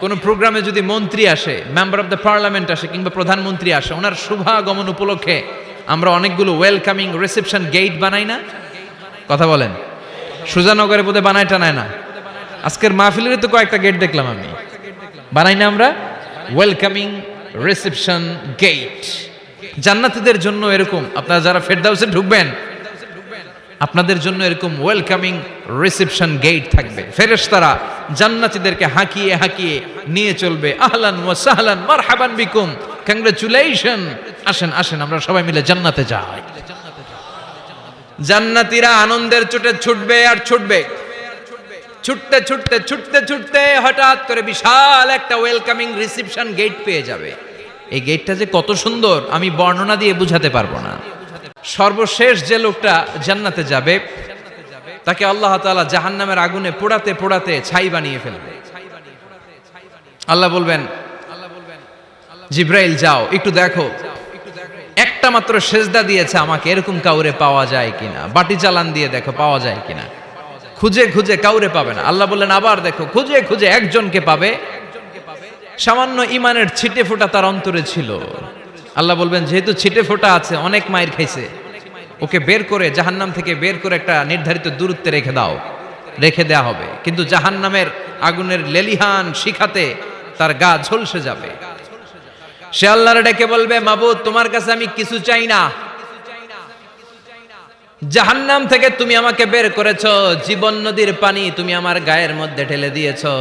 কোন প্রোগ্রামে যদি মন্ত্রী আসে, মেম্বার অফ দ্য পার্লামেন্ট আসে, কিংবা প্রধানমন্ত্রী আসে, ওনার শুভাগমন উপলক্ষে আমরা অনেকগুলো ওয়েলকামিং রিসেপশন গেট বানাই না? কথা বলেন। সুজানগরে বোধহয় বানায় টানায় না? আজকের মাহফিলের তো কয়েকটা গেট দেখলাম আমি। বানাই না আমরা ওয়েলকামিং রিসেপশন গেট? জান্নাতীদের জন্য এরকম, আপনারা যারা ফেরদাউসে ঢুকবেন আপনাদের জন্য এরকম ওয়েলকামিং রিসেপশন গেট থাকবে। ফেরেশতারা জান্নাতীদেরকে হাঁকিয়ে হাঁকিয়ে নিয়ে চলবে। আহলান ওয়া সাহলান মারহাবান বিকুম, কংগ্রাচুলেশন, আসেন আসেন আমরা সবাই মিলে জান্নাতে যাই। জান্নাতীরা আনন্দের চোটে ছুটবে আর ছুটবে। ছুটতে ছুটতে ছুটতে ছুটতে হঠাৎ করে বিশাল একটা ওয়েলকামিং রিসেপশন গেট পেয়ে যাবে। এই গেটটা যে কত সুন্দর আমি বর্ণনা দিয়ে বুঝাতে পারবো না। সর্বশেষ যে লোকটা জান্নাতে যাবে তাকে আল্লাহ তাআলা জাহান্নামের আগুনে পোড়াতে পোড়াতে ছাই বানিয়ে ফেলবে। আল্লাহ বলবেন, জিব্রাইল যাও একটু দেখো, একটা মাত্র সেজদা দিয়েছে আমাকে, এরকম কাউরে পাওয়া যায় কিনা। বাটি চালান দিয়ে দেখো পাওয়া যায় কিনা। খুঁজে খুঁজে কাউরে পাবে না। আল্লাহ বললেন, আবার দেখো, খুঁজে খুঁজে একজনকে পাবে, সামান্য ইমানের ছিটে ফোঁটা তার অন্তরে ছিল। আল্লাহ বলবেন, যেহেতু ছিটে ফোঁটা আছে, অনেক মায়ের খাইছে, ওকে বের করে জাহান্নাম থেকে বের করে একটা নির্ধারিত দূরত্বে রেখে দাও। রেখে দেয়া হবে, কিন্তু জাহান্নামের আগুনের লেলিহান শিখাতে তার গা ঝলসে যাবে। সে আল্লাহর ডেকে বলবে, মাবুদ, তোমার কাছে আমি কিছু চাই না। জাহান্নাম থেকে তুমি আমাকে বের করেছো, জীবন নদীর পানি তুমি আমার গায়ের মধ্যে ঢেলে দিয়েছো,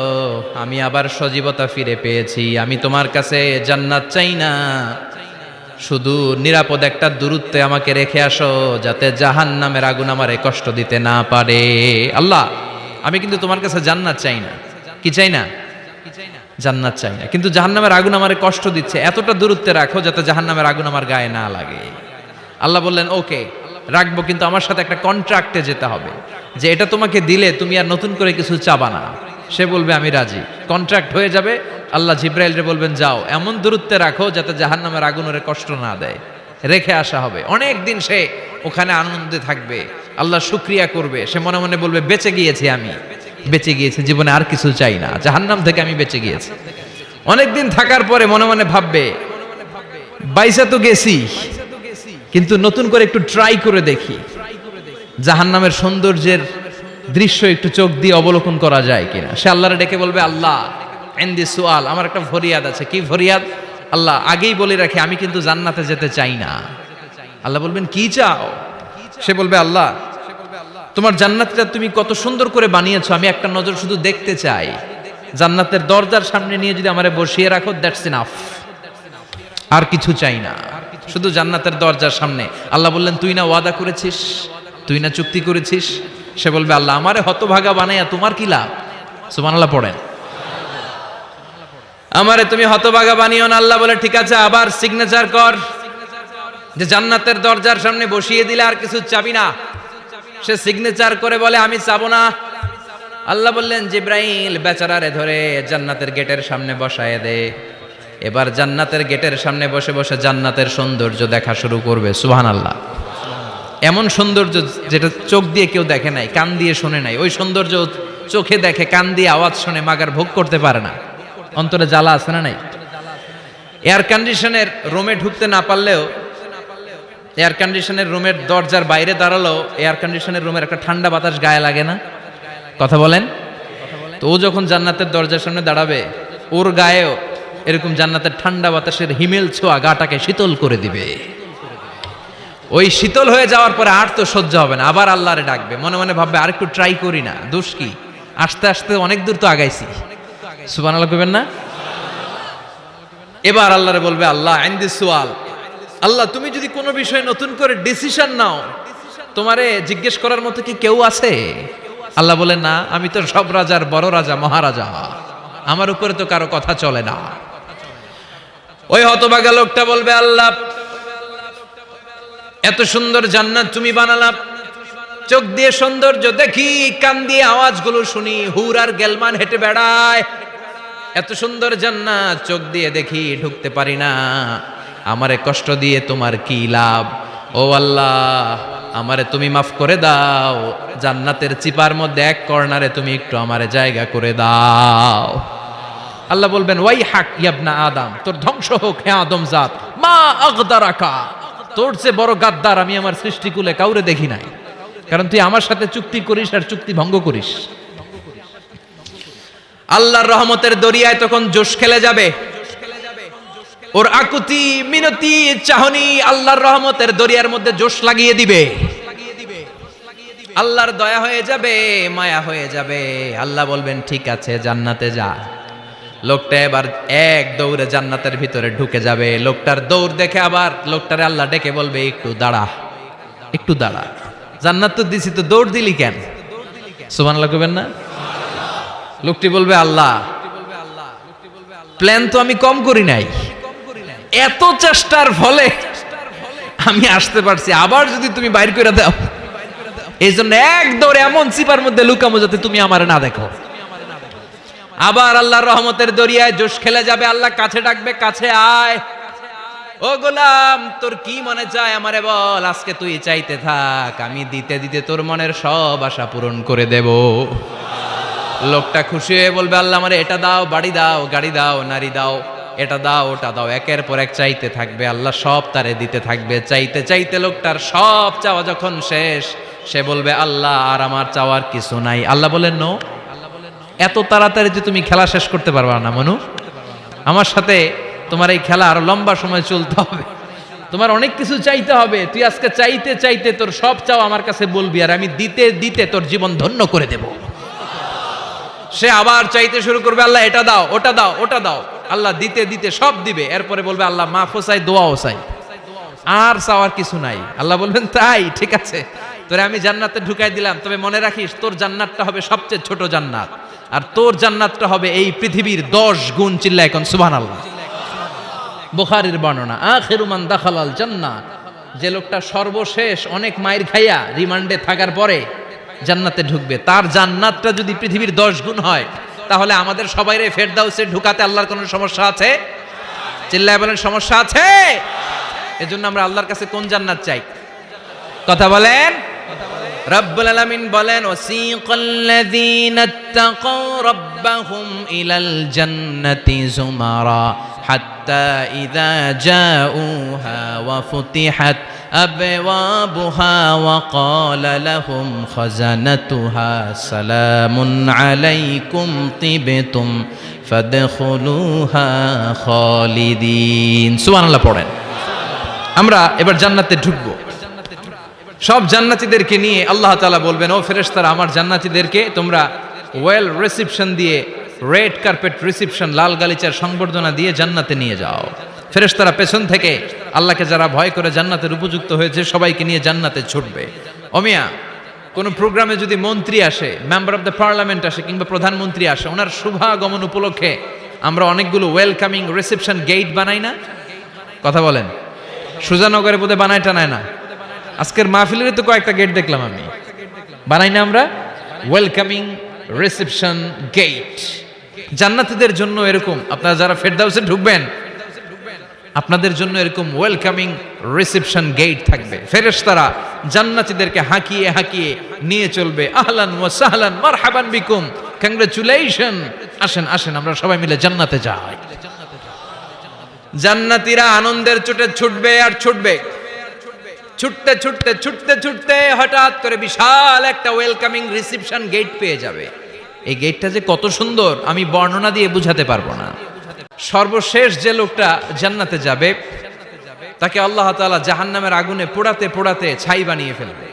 আমি আবার সজীবতা ফিরে পেয়েছি। আমি তোমার কাছে জান্নাত চাই না, শুধু নিরাপদ একটা দূরত্বে আমাকে রেখে আসো, যাতে জাহান্নামের আগুন আমারে কষ্ট দিতে না পারে। আল্লাহ, আমি কিন্তু তোমার কাছে জান্নাত চাই না। কি চাই না? জান্নাত চাই না, কিন্তু জাহান্নামের আগুন আমারে কষ্ট দিচ্ছে, এতটা দূরত্বে রাখো যাতে জাহান্নামের আগুন আমার গায়ে না লাগে। আল্লাহ বললেন, ওকে রাখবো, কিন্তু আমার সাথে একটা কন্ট্রাক্টে যেতে হবে, যে এটা তোমাকে দিলে তুমি আর নতুন করে কিছু চাবা না। সে বলবে, আমি রাজি। কন্ট্রাক্ট হয়ে যাবে। আল্লাহ জিব্রাইলরে বলবেন, যাও এমন দূরত্বে রাখো যাতে জাহান্নামের আগুন ওরে কষ্ট না দেয়। রেখে আসা হবে। অনেক দিন সে ওখানে আনন্দে থাকবে, আল্লাহ শুকরিয়া করবে। সে মনে মনে বলবে, বেঁচে গিয়েছি, আমি বেঁচে গিয়েছি, জীবনে আর কিছু চাই না, জাহান্নাম থেকে আমি বেঁচে গিয়েছি। অনেকদিন থাকার পরে মনে মনে ভাববে, বাইসা তো গেছি, কিন্তু নতুন করে একটু ট্রাই করে দেখি, জাহান্নামের সৌন্দর্যের দৃশ্য একটু চোখ দিয়ে অবলোকন করা যায় কিনা। সে আল্লাহরে ডেকে বলবে, আল্লাহ ইনদি সুআল, আমার একটা ফরিয়াদ আছে। কি ফরিয়াদ? আল্লাহ, আগেই বলে রাখি, আমি কিন্তু জান্নাতে যেতে চাই না। আল্লাহ বলবেন, কি চাও? সে বলবে, আল্লাহ তোমার জান্নাতটা তুমি কত সুন্দর করে বানিয়েছো, আমি একটা নজর শুধু দেখতে চাই। জান্নাতের দরজার সামনে নিয়ে যদি আমারে বসিয়ে রাখো, দ্যাটস ইনাফ, আর কিছু চাই না, শুধু জান্নাতের দরজার সামনে। আল্লাহ বললেন, তুই না ওয়াদা করেছিস, তুই না চুক্তি করেছিস। সে বলবে, আল্লাহ আমারে হতভাগা বানাইয়া তোমার কি লাভ? সুবহানাল্লাহ পড়েন। আমারে তুমি হতভাগা বানিও না। আল্লাহ বলে, ঠিক আছে, আবার সিগনেচার কর যে জান্নাতের দরজার সামনে বসিয়ে দিলে আর কিছু চাবি না। সে সিগনেচার করে বলে, আমি চাবো না। আল্লাহ বললেন, জিব্রাইল বেচারারে ধরে জান্নাতের গেটের সামনে বসায় দে। এবার জান্নাতের গেটের সামনে বসে বসে জান্নাতের সৌন্দর্য দেখা শুরু করবে। সুবহানাল্লাহ। এমন সৌন্দর্য যেটা চোখ দিয়ে কেউ দেখে নাই, কান দিয়ে শোনে নাই। ওই সৌন্দর্য চোখে দেখে, কান দিয়ে আওয়াজ শুনে, মাগার ভোগ করতে পারে না। অন্তরে জ্বালা আছে না নাই? এয়ার কন্ডিশনের রুমে ঢুকতে না পারলেও, এয়ার কন্ডিশনের রুমের দরজার বাইরে দাঁড়ালো এয়ার কন্ডিশনের রুমের একটা ঠান্ডা বাতাস গায়ে লাগে না? কথা বলেন। তো ও যখন জান্নাতের দরজার সামনে দাঁড়াবে, ওর গায়েও এরকম জান্নাতের ঠান্ডা বাতাসের হিমেল ছোঁয়া গাটাকে শীতল করে দিবে। ওই শীতল হয়ে যাওয়ার পরে আর তো সহ্য হবে না, আবার আল্লাহরে ডাকবে, মনে মনে ভাববে আর একটু ট্রাই করি না, দোষ কি, আস্তে আস্তে অনেক দূর তো আগাইছি। সুবহানাল্লাহ কইবেন না? এবার আল্লাহরে বলবে, আল্লাহ ইনদি সুয়াল, আল্লাহ তুমি যদি কোনো বিষয়ে নতুন করে ডিসিশন নাও, তোমারে জিজ্ঞেস করার মতো কি কেউ আছে? আল্লাহ বলে, না, আমি তো সব রাজার বড় রাজা, মহারাজা, আমার উপরে তো কারো কথা চলে না। ওই হতভাগা লোকটা বলবে, আল্লাহ এত সুন্দর জান্নাত তুমি বানালা, চোখ দিয়ে সৌন্দর্য দেখি, কান দিয়ে আওয়াজগুলো শুনি, হুর আর গেলমান হেঁটে বেড়ায়, এত সুন্দর জান্নাত চোখ দিয়ে দেখি, ঢুকতে পারি না, আমারে কষ্ট দিয়ে তোমার কি লাভ? ও আল্লাহ, আমারে তুমি মাফ করে দাও, জান্নাতের চিপার মধ্যে এক কর্নারে তুমি একটু আমারে জায়গা করে দাও। আল্লাহ বলবেন, ওয়াই হাক ইয়াবনা আদম, তোর ধ্বংস হোক হে আদম জাত, মা আগদারাকা, তোর চেয়ে বড় গাদ্দার আমি আমার সৃষ্টিকুলে কাউরে দেখি নাই, কারণ তুই আমার সাথে চুক্তি করিস আর চুক্তি ভঙ্গ করিস। আল্লাহর রহমতের দরিয়ায় তখন জোশ খেলে যাবে, ওর আকুতি মিনতি চাহনি আল্লাহর রহমতের দরিয়ার মধ্যে জোশ লাগিয়ে দিবে। আল্লাহর দয়া হয়ে যাবে, মায়া হয়ে যাবে। আল্লাহ বলবেন, ঠিক আছে, জান্নাতে যা। লোকটা এবার এক দৌড়ে জান্নাতের ভিতরে ঢুকে যাবে। লোকটার দৌড় দেখে আবার লোকটারে আল্লাহ ডেকে বলবে, একটু দাঁড়া, একটু দাঁড়া, জান্নাত তো দিছি, তো দৌড় দিলি কেন? সুবহানাল্লাহ কইবেন না? লোকটি বলবে, আল্লাহ প্ল্যান তো আমি কম করি নাই, এত চেষ্টার ফলে আমি আসতে পারছি, আবার যদি তুমি বাইর করে দাও, এই জন্য এক দৌড়ে এমন চিপার মধ্যে লুকামো যাতে তুমি আমার না দেখো। আবার আল্লাহর রহমতের দরিয়ায় জোশ খেলে যাবে। আল্লাহ কাছে ডাকবে, কাছে আয়, ও গোলাম, তোর কি মনে চায় আমারে বল, আজকে তুই চাইতে থাক, আমি দিতে দিতে তোর মনের সব আশা পূরণ করে দেব। লোকটা খুশি হয়ে বলবে, আল্লাহ আমারে এটা দাও, বাড়ি দাও, গাড়ি দাও, নারী দাও, এটা দাও, ওটা দাও, একের পর এক চাইতে থাকবে। আল্লাহ সব তারে দিতে থাকবে। চাইতে চাইতে লোকটার সব চাওয়া যখন শেষ, সে বলবে, আল্লাহ আর আমার চাওয়ার কিছু নাই। আল্লাহ বলেন, নো, এত তাড়াতাড়ি যে তুমি খেলা শেষ করতে পারবা না মনু, আমার সাথে তোমার এই খেলা আরো লম্বা সময় চলতে হবে, তোমার অনেক কিছু চাইতে হবে। তুই আজকে চাইতে চাইতে তোর সব চাও আমার কাছে বলবি, আর আমি দিতে দিতে তোর জীবন ধন্য করে দেব। সে আবার চাইতে শুরু করবে, আল্লাহ এটা দাও, ওটা দাও, ওটা দাও। আল্লাহ দিতে দিতে সব দিবে। এরপরে বলবে, আল্লাহ মাফও চাই, দোয়াও চাই, আর চাওয়ার কিছু নাই। আল্লাহ বলবেন, তাই ঠিক আছে, তোরে আমি জান্নাতে ঢুকাই দিলাম, তবে মনে রাখিস তোর জান্নাতটা হবে সবচেয়ে ছোট জান্নাত, আর তোর জান্নাতটা হবে এই পৃথিবীর 10 গুণ। চিল্লায় এখন সুবহানাল্লাহ। বুখারীর বর্ণনা, আখিরু মান দাখালাল জান্নাহ, যে লোকটা সর্বশেষ অনেক মাইর খাইয়া রিমান্ডে থাকার পরে জান্নাতে ঢুকবে, তার জান্নাতটা যদি পৃথিবীর 10 গুণ হয়, তাহলে আমাদের সবাইরে ফেরদাউসে ঢুকাতে আল্লাহর কোনো সমস্যা আছে? চিল্লায় বলেন, সমস্যা আছে? এজন্য আমরা আল্লাহর কাছে কোন জান্নাত চাই? কথা বলেন। রব্বুল আলামিন বলেন, ওয়াসিকাল্লাযীনা তাকাউ রাব্বাহুম ইলাল জান্নাতি যুমারা হাত্তা ইযা জাউহা ওয়া ফুতিহাত আবওয়াবুহা ওয়া ক্বালা লাহুম খাজানাতুহা সালামুন আলাইকুম তিবতুম ফাদখুলুহা খালিদিন। সুবহানাল্লাহ পড়েন। আমরা এবার জান্নাতে ঢুকবো। সব জান্নাতীদেরকে নিয়ে আল্লাহ তাআলা বলবেন, ও ফেরেশতারা, আমার জান্নাতীদেরকে তোমরা ওয়েল রিসেপশন দিয়ে, রেড কার্পেট রিসেপশন, লাল গালিচার সংবর্ধনা দিয়ে জান্নাতে নিয়ে যাও। ফেরেশতারা পেছন থেকে আল্লাহকে যারা ভয় করে জান্নাতের উপযুক্ত হয়েছে সবাইকে নিয়ে জান্নাতে ছুটবে। ওমিয়া, কোনো প্রোগ্রামে যদি মন্ত্রী আসে, মেম্বার অফ দ্য পার্লামেন্ট আসে, কিংবা প্রধানমন্ত্রী আসে, ওনার শুভাগমন উপলক্ষে আমরা অনেকগুলো ওয়েলকামিং রিসেপশন গেট বানাই না? কথা বলেন। সুজানগরে বোধহয় বানায় টানায় না? আজকের মাহফিলের তো কয়েকটা গেট দেখলাম আমি, বানাই না আমরা? Welcoming reception gate. জান্নাতীদের জন্য এরকম, আপনারা যারা ফেরদাউসে ঢুকবেন, আপনাদের জন্য এরকম ওয়েলকামিং রিসেপশন গেট থাকবে। ফেরেশতারা জান্নাতীদেরকে হাঁকিয়ে হাঁকিয়ে নিয়ে চলবে, আহলান ওয়া সাহলান মারহাবান বিকুম, কংগ্রাচুলেশন, আসেন আসেন আমরা সবাই মিলে জান্নাতে যাই। জান্নাতীরা আনন্দের চোটে ছুটবে আর ছুটবে, ছুটতে ছুটতে ছুটতে ছুটতে হঠাৎ করে বিশাল একটা ওয়েলকামিং রিসিপশন গেট পেয়ে যাবে। এই গেটটা যে কত সুন্দর আমি বর্ণনা দিয়ে বুঝাতে পারবো না। সর্বশেষ যে লোকটা জান্নাতে যাবে তাকে আল্লাহ তাআলা জাহান্নামের আগুনে পোড়াতে পোড়াতে ছাই বানিয়ে ফেলবে।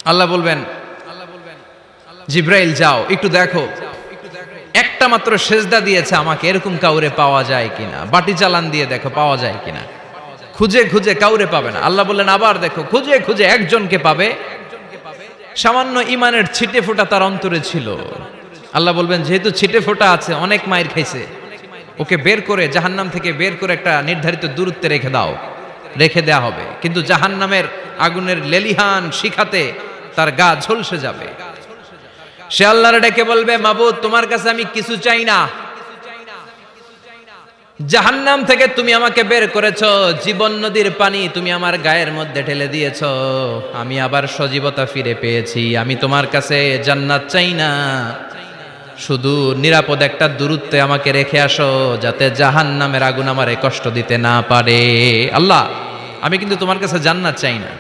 আল্লাহ বলবেন, জিব্রাইল যাও একটু দেখো, একটা মাত্র সেজদা দিয়েছে আমাকে, এরকম কাউরে পাওয়া যায় কিনা। বাটি চালান দিয়ে দেখো পাওয়া যায় কিনা। খুঁজে খুঁজে কাউরে পাবে না। আল্লাহ বললেন আবার দেখো, খুঁজে খুঁজে একজনকে পাবে, সামান্য ইমানের ছিটে ফোঁটা তার অন্তরে ছিল। আল্লাহ বলবেন যেহেতু ছিটে ফোঁটা আছে, অনেক মায়ের খাইছে, ওকে বের করে জাহান্নাম থেকে বের করে একটা নির্ধারিত দূরত্বে রেখে দাও। রেখে দেয়া হবে, কিন্তু জাহান্নামের আগুনের লেলিহান শিখাতে তার গা ঝলসে যাবে। সে আল্লাহর ডেকে বলবে, মাবুদ তোমার কাছে আমি কিছু চাই না, জাহান্নাম থেকে তুমি আমাকে বের করেছো, জীবন নদীর পানি তুমি আমার গায়ের মধ্যে ঢেলে দিয়েছো, আমি আবার সজীবতা ফিরে পেয়েছি। আমি তোমার কাছে জান্নাত চাই না, শুধু নিরাপদ একটা দূরত্বে আমাকে রেখে আসো, যাতে জাহান্নামের আগুন আমারে কষ্ট দিতে না পারে। আল্লাহ আমি কিন্তু তোমার কাছে জান্নাত চাই না।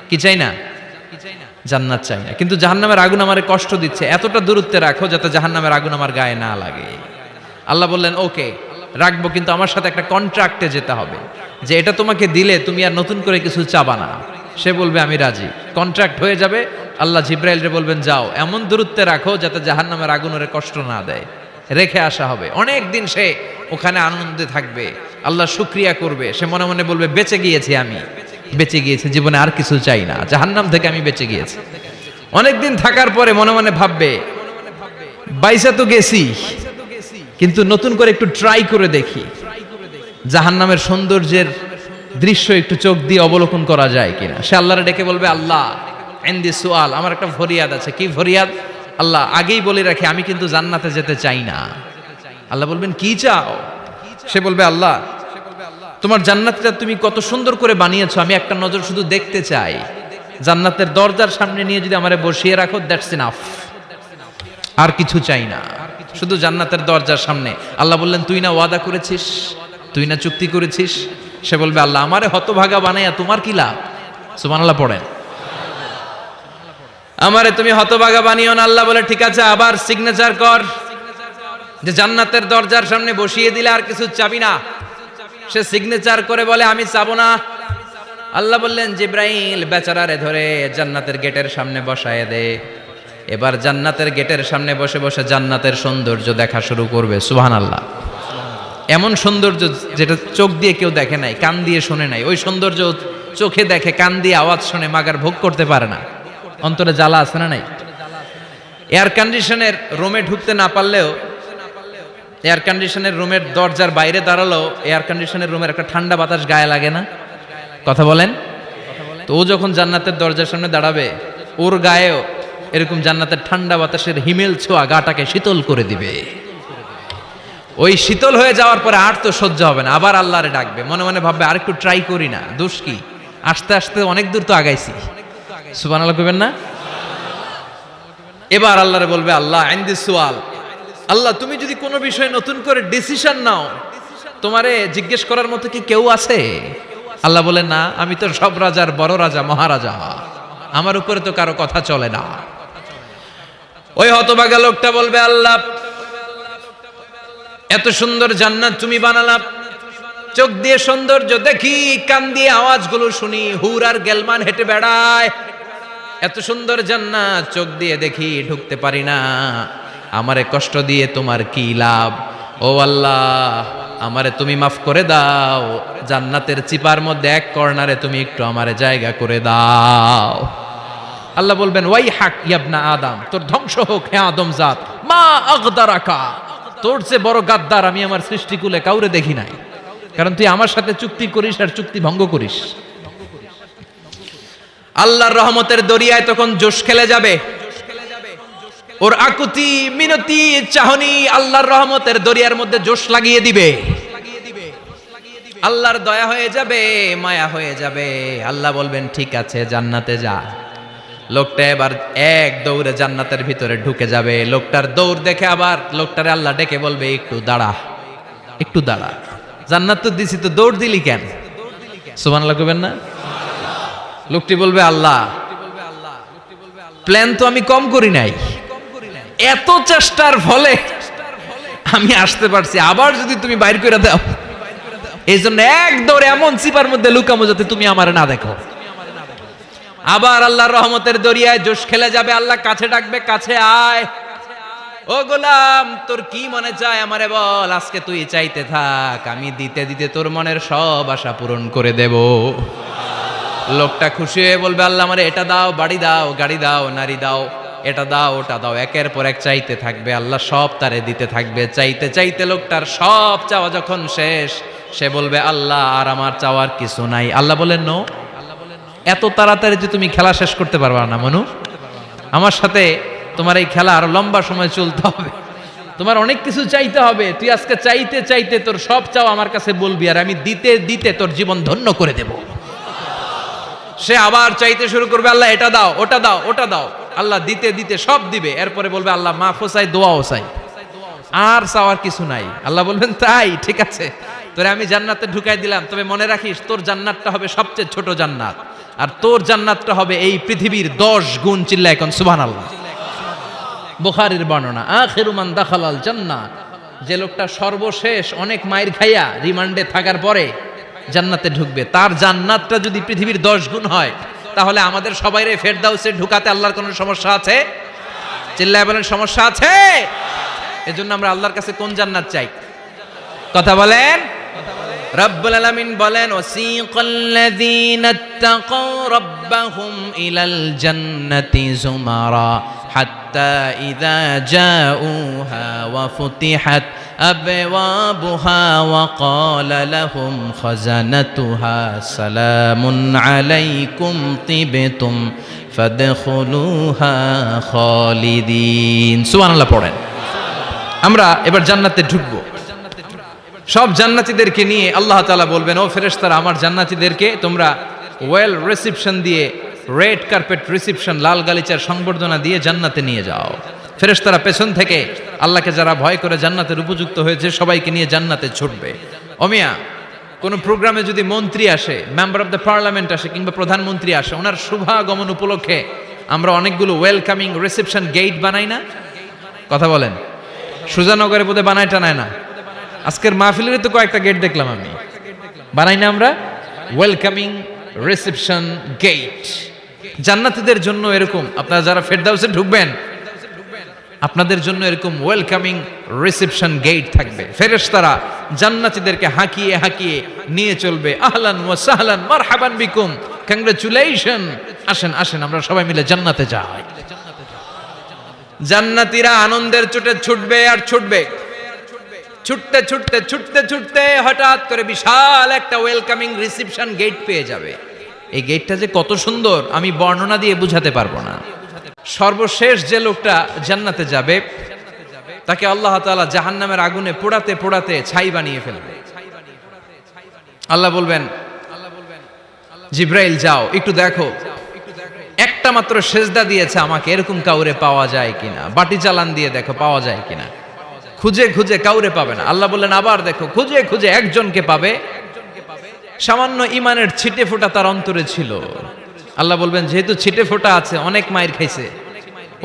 কি চাই না? জান্নাত চাই না, কিন্তু জাহান্নামের আগুন আমারে কষ্ট দিচ্ছে, এতটা দূরত্বে রাখো যাতে জাহান্নামের আগুন আমার গায়ে না লাগে। আল্লাহ বললেন ওকে রাখবো, কিন্তু আমার সাথে একটা কন্ট্রাক্টে যেতে হবে, যে এটা তোমাকে দিলে তুমি আর নতুন করে কিছু চাবা না। সে বলবে আমি রাজি, কন্ট্রাক্ট হয়ে যাবে। আল্লাহ জিব্রাইলরে বলবেন যাও এমন দূরত্বে রাখো যাতে জাহান্নামের আগুন ওরে কষ্ট না দেয়। রেখে আসা হবে, অনেক দিন সে ওখানে আনন্দে থাকবে, আল্লাহ শুকরিয়া করবে। সে মনে মনে বলবে বেঁচে গিয়েছি, আমি বেঁচে গিয়েছি, জীবনে আর কিছু চাই না, জাহান্নাম থেকে আমি বেঁচে গিয়েছি। অনেকদিন থাকার পরে মনে মনে ভাববে বাইসা তো গেছি, কিন্তু নতুন করে একটু ট্রাই করে দেখি, জাহান্নামের সৌন্দর্যের দৃশ্য একটু চোখ দিয়ে অবলোকন করা যায় কিনা। সে আল্লাহরে ডেকে বলবে আল্লাহ ইনদি সুআল, আমার একটা ফরিয়াদ আছে। কি ফরিয়াদ? আল্লাহ আগেই বলে রাখি আমি কিন্তু জান্নাতে যেতে চাই না। আল্লাহ বলবেন কি চাও? সে বলবে আল্লাহ তোমার জান্নাতটা তুমি কত সুন্দর করে বানিয়েছো, আমি একটা নজর শুধু দেখতে চাই। জান্নাতের দরজার সামনে নিয়ে যদি আমারে বসিয়ে রাখো, দ্যাটস ইনাফ, আর কিছু চাই না, শুধু জান্নাতের দরজার সামনে। আল্লাহ বললেন তুই না ওয়াদা করেছিস, তুই না চুক্তি করেছিস। সে বলবে আল্লাহ আমারে হতভাগা বানাইয়া তোমার কি লাভ? সুবহানাল্লাহ পড়েন। আমারে তুমি হতভাগা বানিও না। আল্লাহ বলে ঠিক আছে, আবার সিগনেচার কর যে জান্নাতের দরজার সামনে বসিয়ে দিলে আর কিছু চাবি না। সে সিগনেচার করে বলে আমি চাবো না। আল্লাহ বললেন জিব্রাইল বেচারারে ধরে জান্নাতের গেটের সামনে বসায় দে। এবার জান্নাতের গেটের সামনে বসে বসে জান্নাতের সৌন্দর্য দেখা শুরু করবে। সুবহানাল্লাহ। এমন সৌন্দর্য যেটা চোখ দিয়ে কেউ দেখে নাই, কান দিয়ে শোনে নাই, ওই সৌন্দর্য চোখে দেখে, কান দিয়ে আওয়াজ শুনে মাগার ভোগ করতে পারে না। অন্তরে জ্বালা আছে না নাই? এয়ার কন্ডিশনের রুমে ঢুকতে না পারলেও, এয়ার কন্ডিশনের রুমের দরজার বাইরে দাঁড়ালো, এয়ার কন্ডিশনের রুমের একটা ঠান্ডা বাতাস গায়ে লাগে না? কথা বলেন। তো ও যখন জান্নাতের দরজার সামনে দাঁড়াবে, ওর গায়েও এরকম জান্নাতের ঠান্ডা বাতাসের হিমেল ছোঁয়া গাটাকে শীতল করে দিবে। ওই শীতল হয়ে যাওয়ার পরে আর তো সহ্য হবে না, আবার আল্লাহরে ডাকবে, মনে মনে ভাববে আর একটু ট্রাই করি না, দোষ কি, আস্তে আস্তে অনেক দূর তো আগাইছি। সুবহানাল্লাহ কইবেন না? এবার আল্লাহরে বলবে আল্লাহ ইনদি সুআল, আল্লাহ তুমি যদি কোনো বিষয়ে নতুন করে ডিসিশন নাও, তোমারে জিজ্ঞেস করার মতো কি কেউ আছে? আল্লাহ বলেন না, আমি তো সব রাজার বড় রাজা, মহারাজা, আমার উপরে তো কারো কথা চলে না। ওই হতভাগা লোকটা বলবে আল্লাহ এত সুন্দর জান্নাত তুমি বানালাম, চোখ দিয়ে সৌন্দর্য দেখি, কান দিয়ে আওয়াজগুলো শুনি, হুর আর গেলমান হেঁটে বেড়ায়, এত সুন্দর জান্নাত চোখ দিয়ে দেখি, ঢুকতে পারি না, আমারে কষ্ট দিয়ে তোমার কি লাভ? ও আল্লাহ আমারে তুমি মাফ করে দাও, জান্নাতের চিপার মধ্যে এক কর্নারে তুমি একটু আমারে জায়গা করে দাও। আল্লাহ বলবেন ওয়াই হাক ইয়াবনা আদম, তোর ধ্বংস হোক হে আদম জাত, মা আগদারাকা, তোর চেয়ে বড় গাদ্দার আমি আমার সৃষ্টিকুলে কাউরে দেখি নাই, কারণ তুই আমার সাথে চুক্তি করিস আর চুক্তি ভঙ্গ করিস। আল্লাহর রহমতের দরিয়ায় তখন জোশ খেলে যাবে, ওর আকুতি মিনতি চাহনি আল্লাহর রহমতের দরিয়ার মধ্যে জোশ লাগিয়ে দিবে। আল্লাহর দয়া হয়ে যাবে, মায়া হয়ে যাবে। আল্লাহ বলবেন ঠিক আছে জান্নাতে যা। লোকটা এবার এক দৌড়ে জান্নাতের ভিতরে ঢুকে যাবে। লোকটার দৌড় দেখে আবার লোকটারে আল্লাহ ডেকে বলবে একটু দাঁড়া, একটু দাঁড়া। জান্নাত তো দিছি, তো দৌড় দিলি কেন? সুবহানাল্লাহ কইবেন না? লোকটি বলবে আল্লাহ, প্ল্যান তো আমি কম করি নাই, এত চেষ্টার ফলে আমি আসতে পারছি, আবার যদি তুমি বাইর করে দাও, এই জন্য এক দৌড়ে এমন চিপার মধ্যে লুকামো যাতে তুমি আমার না দেখো। আবার আল্লাহর রহমতের দরিয়ায় জোশ খেলে যাবে, আল্লাহ কাছে ডাকবে, কাছে আয়, ও গোলাম তোর কি মনে চায় আমারে বল, আজকে তুই চাইতে থাক, আমি দিতে দিতে তোর মনের সব আশা পূরণ করে দেব। লোকটা খুশি হয়ে বলবে আল্লাহ আমারে এটা দাও, বাড়ি দাও, গাড়ি দাও, নারী দাও, এটা দাও, ওটা দাও, একের পর এক চাইতে থাকবে, আল্লাহ সব তারে দিতে থাকবে। চাইতে চাইতে লোকটার সব চাওয়া যখন শেষ, সে বলবে আল্লাহ আর আমার চাওয়ার কিছু নাই। আল্লাহ বলেন নো, এত তাড়াতাড়ি যে তুমি খেলা শেষ করতে পারবা না মনু, আমার সাথে তোমার এই খেলা আরো লম্বা সময় চলতে হবে, তোমার অনেক কিছু চাইতে হবে। তুই আজকে চাইতে চাইতে তোর সব চাও আমার কাছে বলবি, আর আমি দিতে দিতে তোর জীবন ধন্য করে দেব। সে আবার চাইতে শুরু করবে, আল্লাহ এটা দাও, ওটা দাও, ওটা দাও, আল্লাহ দিতে দিতে সব দিবে। এরপরে বলবে আল্লাহ মাফও চাই, দোয়াও চাই, আর চাওয়ার কিছু নাই। আল্লাহ বলবেন তাই ঠিক আছে, তোরে আমি জান্নাতে ঢুকাই দিলাম, তবে মনে রাখিস তোর জান্নাতটা হবে সবচেয়ে ছোট জান্নাত, আর তোর জান্নাতটা হবে এই পৃথিবীর 10 গুণ। চিল্লা এখন সুবহানাল্লাহ। বুখারীর বর্ণনা, আখিরু মান দাখালাল জান্নাহ, যে লোকটা সর্বশেষ অনেক মাইর খাইয়া রিমান্ডে থাকার পরে জান্নাতে ঢুকবে, তার জান্নাতটা যদি পৃথিবীর 10 গুণ হয়, তাহলে আমাদের সবাইরে ফেরদাউসে ঢুকাতে আল্লাহর কোনো সমস্যা আছে? চিল্লায় বলেন সমস্যা আছে? এজন্য আমরা আল্লাহর কাছে কোন জান্নাত চাই? কথা বলেন। রব্বুল আলামিন বলেন, ওয়াসিকাল্লাযীনা ইত্তাকাউ রাব্বাহুম ইলাল জান্নাতি যুমারা হাত্তা ইযা জাউহা ওয়া ফুতিহাত আবওয়াবুহা ওয়া ক্বালা লাহুম খাজানাতুহা সালামুন আলাইকুম তিবতুম ফাদখুলুহা খালিদিন। সুবহানাল্লাহ পড়েন। আমরা এবার জান্নাতে ঢুকবো। সব জান্নাতীদেরকে নিয়ে আল্লাহ তাআলা বলবেন, ও ফেরেশতারা আমার জান্নাতীদেরকে তোমরা ওয়েল রিসেপশন দিয়ে, রেড কার্পেট রিসেপশন, লাল গালিচার সংবর্ধনা দিয়ে জান্নাতে নিয়ে যাও। ফেরেশতারা পেছন থেকে আল্লাহকে যারা ভয় করে জান্নাতের উপযুক্ত হয়েছে সবাইকে নিয়ে জান্নাতে ছুটবে। ওমিয়া কোনো প্রোগ্রামে যদি মন্ত্রী আসে, মেম্বার অফ দ্য পার্লামেন্ট আসে, কিংবা প্রধানমন্ত্রী আসে, ওনার শুভাগমন উপলক্ষে আমরা অনেকগুলো ওয়েলকামিং রিসেপশন গেট বানাই না? কথা বলেন। সুজানগরে বোধহয় বানায় টানায় না? আজকের মাহফিলের তো কয়েকটা গেট দেখলাম আমি, বানাই না আমরা? ওয়েলকামিং রিসেপশন গেট জান্নাতীদের জন্য এরকম, আপনারা যারা ফেরদাউসে ঢুকবেন আপনাদের জন্য এরকম ওয়েলকামিং রিসেপশন গেট থাকবে। ফেরেশতারা জান্নাতীদেরকে হাঁকিয়ে হাঁকিয়ে নিয়ে চলবে, আহলান ওয়া সাহলান মারহাবান বিকুম, কংগ্রাচুলেশন, আসেন আসেন আমরা সবাই মিলে জান্নাতে যাই। জান্নাতীরা আনন্দের চোটে ছুটবে আর ছুটবে, ছুটতে ছুটতে ছুটতে ছুটতে হঠাৎ করে বিশাল একটা ওয়েলকামিং রিসেপশন গেট পেয়ে যাবে। এই গেটটা যে কত সুন্দর আমি বর্ণনা দিয়ে বুঝাতে পারবো না। সর্বশেষ যে লোকটা জান্নাতে যাবে তাকে আল্লাহ তাআলা জাহান্নামের আগুনে পোড়াতে পোড়াতে ছাই বানিয়ে ফেলবে। আল্লাহ বলবেন, জিব্রাইল যাও একটু দেখো, একটা মাত্র সেজদা দিয়েছে আমাকে, এরকম কাউরে পাওয়া যায় কিনা, বাটি চালান দিয়ে দেখো পাওয়া যায় কিনা। খুঁজে খুঁজে কাউরে পাবে না। আল্লাহ বললেন আবার দেখো, খুঁজে খুঁজে একজনকে পাবে, সামান্য ইমানের ছিটে ফোঁটা তার অন্তরে ছিল। আল্লাহ বলবেন যেহেতু ছিটে ফোঁটা আছে, অনেক মায়ের খাইছে,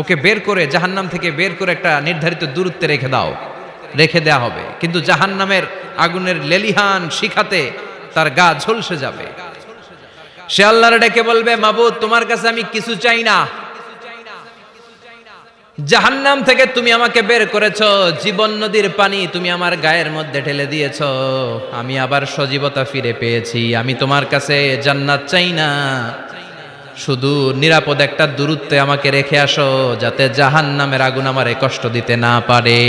ওকে বের করে জাহান্নাম থেকে বের করে একটা নির্ধারিত দূরত্বে রেখে দাও। রেখে দেয়া হবে, কিন্তু জাহান্নামের আগুনের লেলিহান শিখাতে তার গা ঝলসে যাবে। সে আল্লাহর ডেকে বলবে, মাবুদ তোমার কাছে আমি কিছু চাই না, জাহান্নাম থেকে তুমি আমাকে বের করেছো, জীবন নদীর পানি তুমি আমার গায়ের মধ্যে ঢেলে দিয়েছো, আমি আবার সজীবতা ফিরে পেয়েছি। আমি তোমার কাছে জান্নাত চাই না, শুধু নিরাপদ একটা দূরত্বে আমাকে রেখে আসো, যাতে জাহান্নামের আগুন আমারে কষ্ট দিতে না পারে।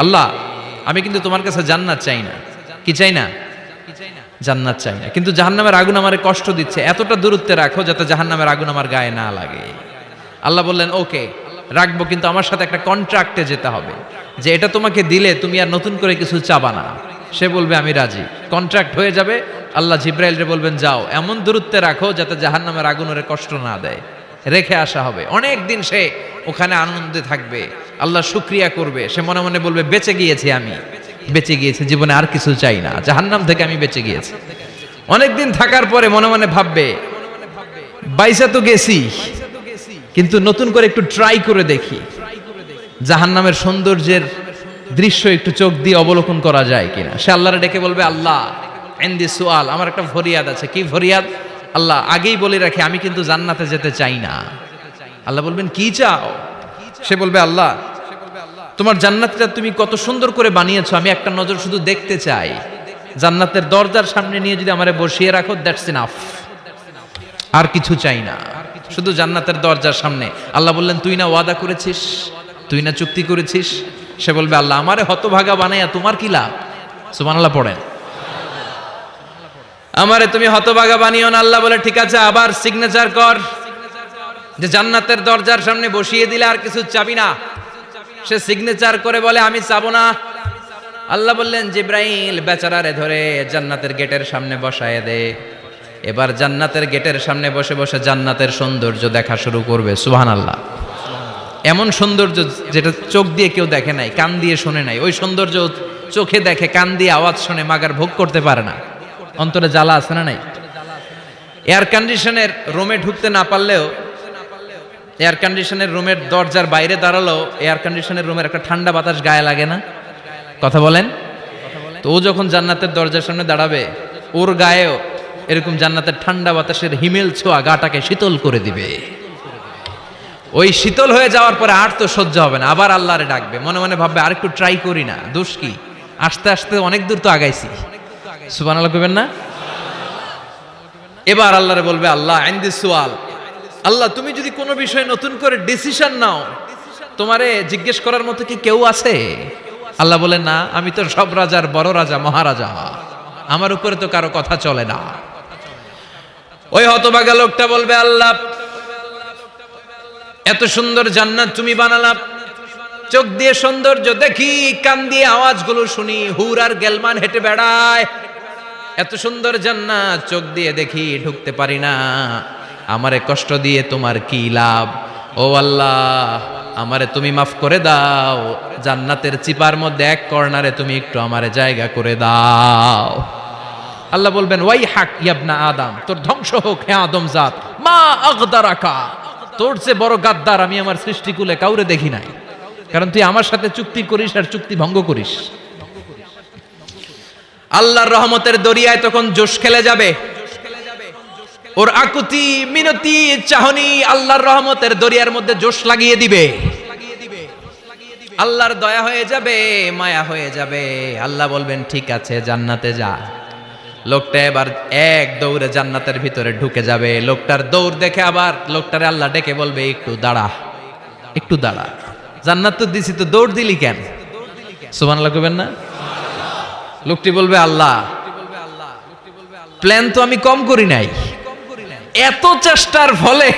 আল্লাহ আমি কিন্তু তোমার কাছে জান্নাত চাই না। কি চাই না? জান্নাত চাই না, কিন্তু জাহান্নামের আগুন আমারে কষ্ট দিচ্ছে, এতটা দূরত্বে রাখো যাতে জাহান্নামের আগুন আমার গায়ে না লাগে। আল্লাহ বললেন ওকে রাখবো, কিন্তু আমার সাথে একটা কন্ট্রাক্টে যেতে হবে, যে এটা তোমাকে দিলে তুমি আর নতুন করে কিছু চাবা না। সে বলবে আমি রাজি, কন্ট্রাক্ট হয়ে যাবে। আল্লাহ জিব্রাইলরে বলবেন যাও এমন দূরত্বে রাখো যাতে জাহান্নামের আগুন ওরে কষ্ট না দেয়। রেখে আসা হবে, অনেক দিন সে ওখানে আনন্দে থাকবে, আল্লাহ শুকরিয়া করবে, সে মনে মনে বলবে বেঁচে গিয়েছি আমি, বেঁচে গিয়েছে, জীবনে আর কিছু চাই না, জাহান্নাম থেকে আমি বেঁচে গিয়েছি। অনেকদিন থাকার পরে মনে মনে ভাববে, বাইসা তো গেছি, কিন্তু নতুন করে একটু ট্রাই করে দেখি, জাহান্নামের সৌন্দর্যের দৃশ্য একটু চোখ দিয়ে অবলোকন করা যায় কিনা। সে আল্লাহরে ডেকে বলবে, আল্লাহ ইনদি সুআল, আমার একটা ফরিয়াদ আছে। কি ফরিয়াদ? আল্লাহ আগেই বলে রাখি, আমি কিন্তু জান্নাতে যেতে চাই না। আল্লাহ বলবেন, কি চাও? সে বলবে, আল্লাহ তোমার জান্নাতটা তুমি কত সুন্দর করে বানিয়েছো, আমি একটা নজর শুধু দেখতে চাই। জান্নাতের দরজার সামনে নিয়ে যদি আমারে বসিয়ে রাখো, দ্যাটস ইনাফ, আর কিছু চাই না, শুধু জান্নাতের দরজার সামনে। আল্লাহ বললেন, তুই না ওয়াদা করেছিস, তুই না চুক্তি করেছিস। সে বলবে, আল্লাহ আমারে হতভাগা বানাইয়া তোমার কি লাভ? সুবহানাল্লাহ পড়েন। আমারে তুমি হতভাগা বানিও না। আল্লাহ বলে, ঠিক আছে, আবার সিগনেচার কর যে জান্নাতের দরজার সামনে বসিয়ে দিলে আর কিছু চাবি না। সে সিগনেচার করে বলে, আমি চাবো না। আল্লাহ বললেন, জিব্রাইল বেচারারে ধরে জান্নাতের গেটের সামনে বসায় দে। এবার জান্নাতের গেটের সামনে বসে বসে জান্নাতের সৌন্দর্য দেখা শুরু করবে। সুবহানাল্লাহ। এমন সৌন্দর্য যেটা চোখ দিয়ে কেউ দেখে নাই, কান দিয়ে শোনে নাই। ওই সৌন্দর্য চোখে দেখে, কান দিয়ে আওয়াজ শুনে, মাগার ভোগ করতে পারে না। অন্তরে জ্বালা আছে না নাই? এয়ার কন্ডিশনের রুমে ঢুকতে না পারলেও, এয়ার কন্ডিশনের রুমের দরজার বাইরে দাঁড়ালো, এয়ার কন্ডিশনের রুমের একটা ঠান্ডা বাতাস গায়ে লাগে না? কথা বলেন তো। ও যখন জান্নাতের দরজার সামনে দাঁড়াবে, ওর গায়েও এরকম জান্নাতের ঠান্ডা বাতাসের হিমেল ছোঁয়া গাটাকে শীতল করে দিবে। ওই শীতল হয়ে যাওয়ার পরে আর তো সহ্য হবে না, আবার আল্লাহরে ডাকবে। মনে মনে ভাববে, আর একটু ট্রাই করি না, দোষ কি, আস্তে আস্তে অনেক দূর তো আগাইছি। সুবহানাল্লাহ কইবেন না? এবার আল্লাহরে বলবে, আল্লাহ ইনদি সুআল, আল্লাহ তুমি যদি কোনো বিষয়ে নতুন করে ডিসিশন নাও, তোমারে জিজ্ঞেস করার মতো কি কেউ আছে? আল্লাহ বলে, না, আমি তো সব রাজার বড় রাজা, মহারাজা, আমার উপরে তো কারো কথা চলে না। ওই হতভাগা লোকটা বলবে, আল্লাহ এত সুন্দর জান্নাত তুমি বানালা, চোখ দিয়ে সৌন্দর্য দেখি, কান দিয়ে আওয়াজগুলো শুনি, হুর আর গেলমান হেঁটে বেড়ায়। এত সুন্দর জান্নাত চোখ দিয়ে দেখি, ঢুকতে পারি না, আমারে কষ্ট দিয়ে তোমার কি লাভ? ও আল্লাহ, আমারে তুমি মাফ করে দাও, জান্নাতের চিপার মধ্যে এক কর্নারে তুমি একটু আমারে জায়গা করে দাও। আল্লাহ বলবেন, ওয়াই হাক ইয়াবনা আদম, তোর ধ্বংস হোক হে আদম জাত, মা আগদারাকা, তোর চেয়ে বড় গাদ্দার আমি আমার সৃষ্টিকুলে কাউরে দেখি নাই। কারণ তুই আমার সাথে চুক্তি করিস আর চুক্তি ভঙ্গ করিস। আল্লাহর রহমতের দরিয়ায় তখন জোশ খেলে যাবে। ওর আকুতি মিনতি চাহনি আল্লাহর রহমতের দরিয়ার মধ্যে জোশ লাগিয়ে দিবে। আল্লাহর দয়া হয়ে যাবে, মায়া হয়ে যাবে। আল্লাহ বলবেন, ঠিক আছে, জান্নাতে যা। লোকটা এবার এক দৌড়ে জান্নাতের ভিতরে ঢুকে যাবে। লোকটার দৌড় দেখে আবার লোকটারে আল্লাহ ডেকে বলবে, একটু দাঁড়া, একটু দাঁড়া, জান্নাত তো দিছি, তো দৌড় দিলি কেন? সুবহানাল্লাহ কইবেন না? লোকটি বলবে, আল্লাহ প্ল্যান তো আমি কম করি নাই, এত চেষ্টার ফলে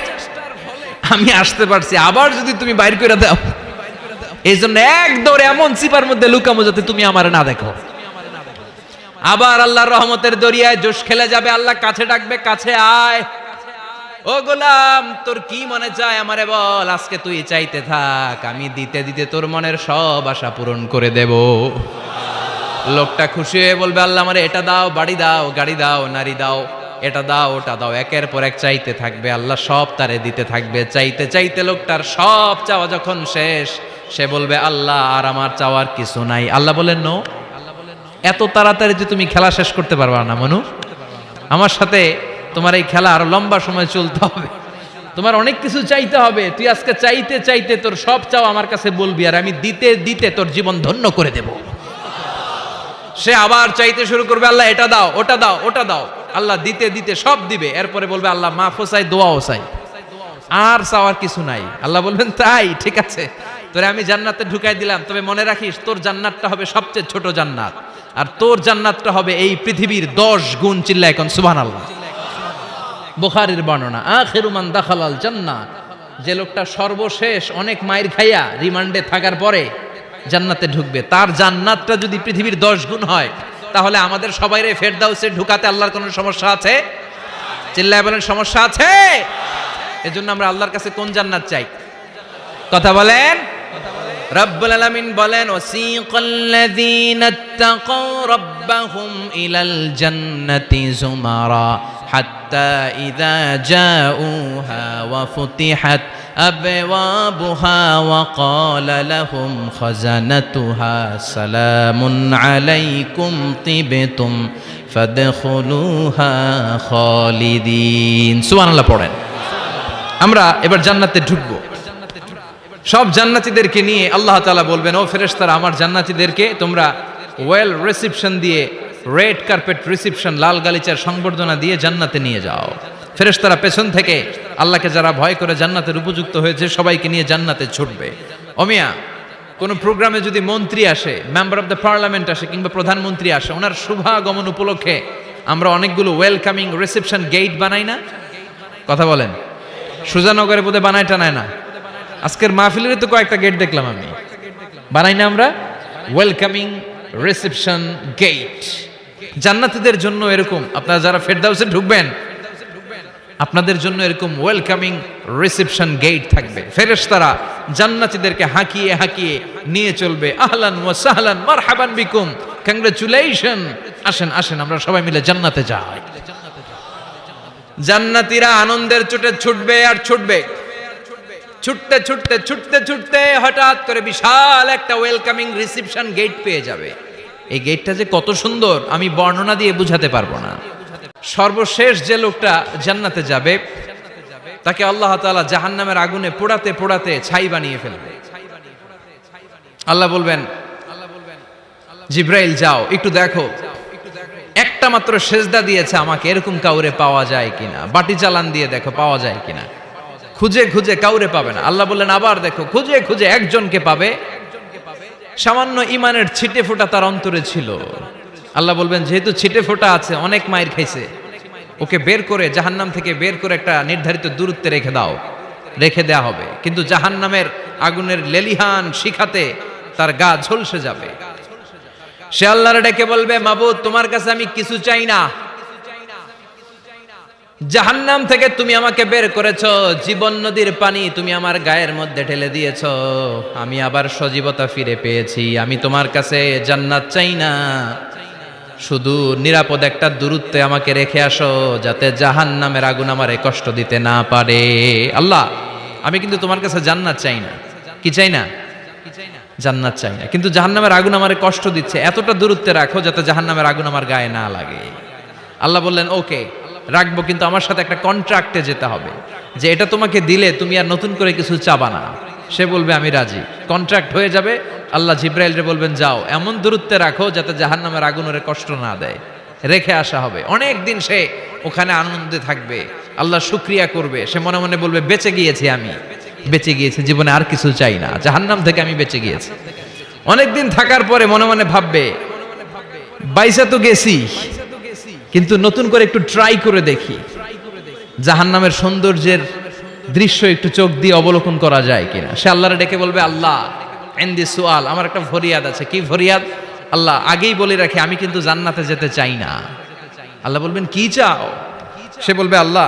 আমি আসতে পারছি, আবার যদি তুমি বাইর করে দাও, এই জন্য এক দৌড়ে এমন চিপার মধ্যে লুকামো যাতে তুমি আমার না দেখো। আবার আল্লাহর রহমতের দরিয়ায় জোশ খেলে যাবে। আল্লাহ কাছে ডাকবে, কাছে আয়, ও গোলাম তোর কি মনে চায় আমারে বল, আজকে তুই চাইতে থাক, আমি দিতে দিতে তোর মনের সব আশা পূরণ করে দেব। লোকটা খুশি হয়ে বলবে, আল্লাহ আমারে এটা দাও, বাড়ি দাও, গাড়ি দাও, নারী দাও, এটা দাও, ওটা দাও, একের পর এক চাইতে থাকবে। আল্লাহ সব তারে দিতে থাকবে। চাইতে চাইতে লোকটার সব চাওয়া যখন শেষ, সে বলবে, আল্লাহ আর আমার চাওয়ার কিছু নাই। আল্লাহ বলেন, নো, এত তাড়াতাড়ি যে তুমি খেলা শেষ করতে পারবা না মনু, আমার সাথে তোমার এই খেলা আরো লম্বা সময় চলতে হবে, তোমার অনেক কিছু চাইতে হবে। তুই আজকে চাইতে চাইতে তোর সব চাওয়া আমার কাছে বলবি, আর আমি দিতে দিতে তোর জীবন ধন্য করে দেব। সে আবার চাইতে শুরু করবে, আল্লাহ এটা দাও, ওটা দাও, ওটা দাও। আল্লাহ দিতে দিতে সব দিবে। এরপরে বলবে, আল্লাহ মাফও চাই, দোয়াও চাই, আর চাওয়ার কিছু নাই। আল্লাহ বলবেন, তাই ঠিক আছে, তোরে আমি জান্নাতে ঢুকাই দিলাম, তবে মনে রাখিস তোর জান্নাতটা হবে সবচেয়ে ছোট জান্নাত, আর তোর জান্নাতটা হবে এই পৃথিবীর 10 গুণ। চিল্লায় এখন সুবহানাল্লাহ। বুখারীর বর্ণনা, আখিরু মান দাখালাল জান্নাহ, যে লোকটা সর্বশেষ অনেক মাইর খাইয়া রিমান্ডে থাকার পরে জান্নাতে ঢুকবে, তার জান্নাতটা যদি পৃথিবীর 10 গুণ হয়, তাহলে আমাদের সবাইরে ফেরদাউসে ঢুকাতে আল্লাহর কোনো সমস্যা আছে? চিল্লায় বলেন, সমস্যা আছে? এজন্য আমরা আল্লাহর কাছে কোন জান্নাত চাই? কথা বলেন। রব্বুল আলামিন বলেন ওয়াসিকাল্লাযীনা ইত্তাকাউ রাব্বাহুম ইলাল জান্নাতি যুমারা হাত্তা ইযা জাউহা ওয়া ফুতিহাত আবওয়াবুহা ওয়া ক্বালা লাহুম খাজানাতুহা সালামুন আলাইকুম তিবতুম ফাদখুলুহা খালিদিন। সুবহানাল্লাহ পড়েন। আমরা এবার জান্নাতে ঢুকবো। সব জান্নাতীদেরকে নিয়ে আল্লাহ তাআলা বলবেন, ও ফেরেশতারা, আমার জান্নাতীদেরকে তোমরা ওয়েল রিসেপশন দিয়ে, রেড কার্পেট রিসেপশন, লাল গালিচার সংবর্ধনা দিয়ে জান্নাতে নিয়ে যাও। ফেরেশতারা পেছন থেকে আল্লাহকে যারা ভয় করে জান্নাতের উপযুক্ত হয়েছে সবাইকে নিয়ে জান্নাতে ছুটবে। ওমিয়া, কোনো প্রোগ্রামে যদি মন্ত্রী আসে, মেম্বার অফ দ্য পার্লামেন্ট আসে কিংবা প্রধানমন্ত্রী আসে, ওনার শুভাগমন উপলক্ষে আমরা অনেকগুলো ওয়েলকামিং রিসেপশন গেট বানাই না? কথা বলেন। সুজানগরে বোধহয় বানায় টানায় না? আজকের মাহফিলের তো কয়েকটা গেট দেখলাম আমি। বানাই না আমরা ওয়েলকামিং রিসেপশন গেট? জান্নাতীদের জন্য এরকম, আপনারা যারা ফেরদাউসে ঢুকবেন আপনাদের জন্য এরকম ওয়েলকামিং রিসেপশন গেট থাকবে। ফেরেশতারা জান্নাতীদেরকে হাঁকিয়ে হাঁকিয়ে নিয়ে চলবে। আহলান ওয়া সাহলান মারহাবান বিকুম, কংগ্রাচুলেশন, আসেন আসেন আমরা সবাই মিলে জান্নাতে যাই। জান্নাতীরা আনন্দের চোটে ছুটবে আর ছুটবে। ছুটতে ছুটতে ছুটতে ছুটতে হঠাৎ করে বিশাল একটা ওয়েলকামিং রিসেপশন গেট পেয়ে যাবে। এই গেটটা যে কত সুন্দর আমি বর্ণনা দিয়ে বুঝাতে পারবো না। সর্বশেষ যে লোকটা জান্নাতে যাবে তাকে আল্লাহ তাআলা জাহান্নামের আগুনে পোড়াতে পোড়াতে ছাই বানিয়ে ফেলবে। আল্লাহ বলবেন, জিব্রাইল যাও একটু দেখো, একটা মাত্র সেজদা দিয়েছে আমাকে, এরকম কাউরে পাওয়া যায় কিনা। বাটি চালান দিয়ে দেখো পাওয়া যায় কিনা। খুঁজে খুঁজে কাউরে পাবে না। আল্লাহ বললেন আবার দেখো, খুঁজে খুঁজে একজনকে পাবে, সামান্য ইমানের ছিটে ফোঁটা তার অন্তরে ছিল। আল্লাহ বলবেন যেহেতু ছিটে ফোঁটা আছে, অনেক মায়ের খাইছে, ওকে বের করে জাহান্নাম থেকে বের করে একটা নির্ধারিত দূরত্বে রেখে দাও। রেখে দেয়া হবে, কিন্তু জাহান্নামের আগুনের লেলিহান শিখাতে তার গা ঝলসে যাবে। সে আল্লাহর ডেকে বলবে, মাবুদ তোমার কাছে আমি কিছু চাই না। জাহান্নাম থেকে তুমি আমাকে বের করেছো, জীবন নদীর পানি তুমি আমার গায়ের মধ্যে ঢেলে দিয়েছো, আমি আবার সজীবতা ফিরে পেয়েছি। আমি তোমার কাছে জান্নাত চাই না, শুধু নিরাপদ একটা দূরত্বে আমাকে রেখে আসো, যাতে জাহান্নামের আগুন আমারে কষ্ট দিতে না পারে। আল্লাহ, আমি কিন্তু তোমার কাছে জান্নাত চাই না। কি চাই না? জান্নাত চাই না, কিন্তু জাহান্নামের আগুন আমারে কষ্ট দিচ্ছে, এতটা দূরত্বে রাখো যাতে জাহান্নামের আগুন আমার গায়ে না লাগে। আল্লাহ বললেন ওকে রাখবো, কিন্তু আমার সাথে একটা কন্ট্রাক্টে যেতে হবে, যে এটা তোমাকে দিলে তুমি আর নতুন করে কিছু চাবা না। সে বলবে আমি রাজি, কন্ট্রাক্ট হয়ে যাবে। আল্লাহ জিব্রাইলরে বলবেন যাও এমন দূরত্বে রাখো যাতে জাহান্নামের আগুন ওরে কষ্ট না দেয়। রেখে আসা হবে। অনেক দিন সে ওখানে আনন্দে থাকবে, আল্লাহ শুকরিয়া করবে। সে মনে মনে বলবে বেঁচে গিয়েছি, আমি বেঁচে গিয়েছি, জীবনে আর কিছু চাই না, জাহান্নাম থেকে আমি বেঁচে গিয়েছি। অনেকদিন থাকার পরে মনে মনে ভাববে বাইসা তো গেছি, কিন্তু নতুন করে একটু ট্রাই করে দেখি, জাহান্নামের সৌন্দর্যের দৃশ্য একটু চোখ দিয়ে অবলোকন করা যায় কিনা। সে আল্লাহরে ডেকে বলবে আল্লাহ ইনদি সুআল, আমার একটা ফরিয়াদ আছে। কি ফরিয়াদ? আল্লাহ আগেই বলে রাখি আমি কিন্তু জান্নাতে যেতে চাই না। আল্লাহ বলবেন কি চাও? সে বলবে আল্লাহ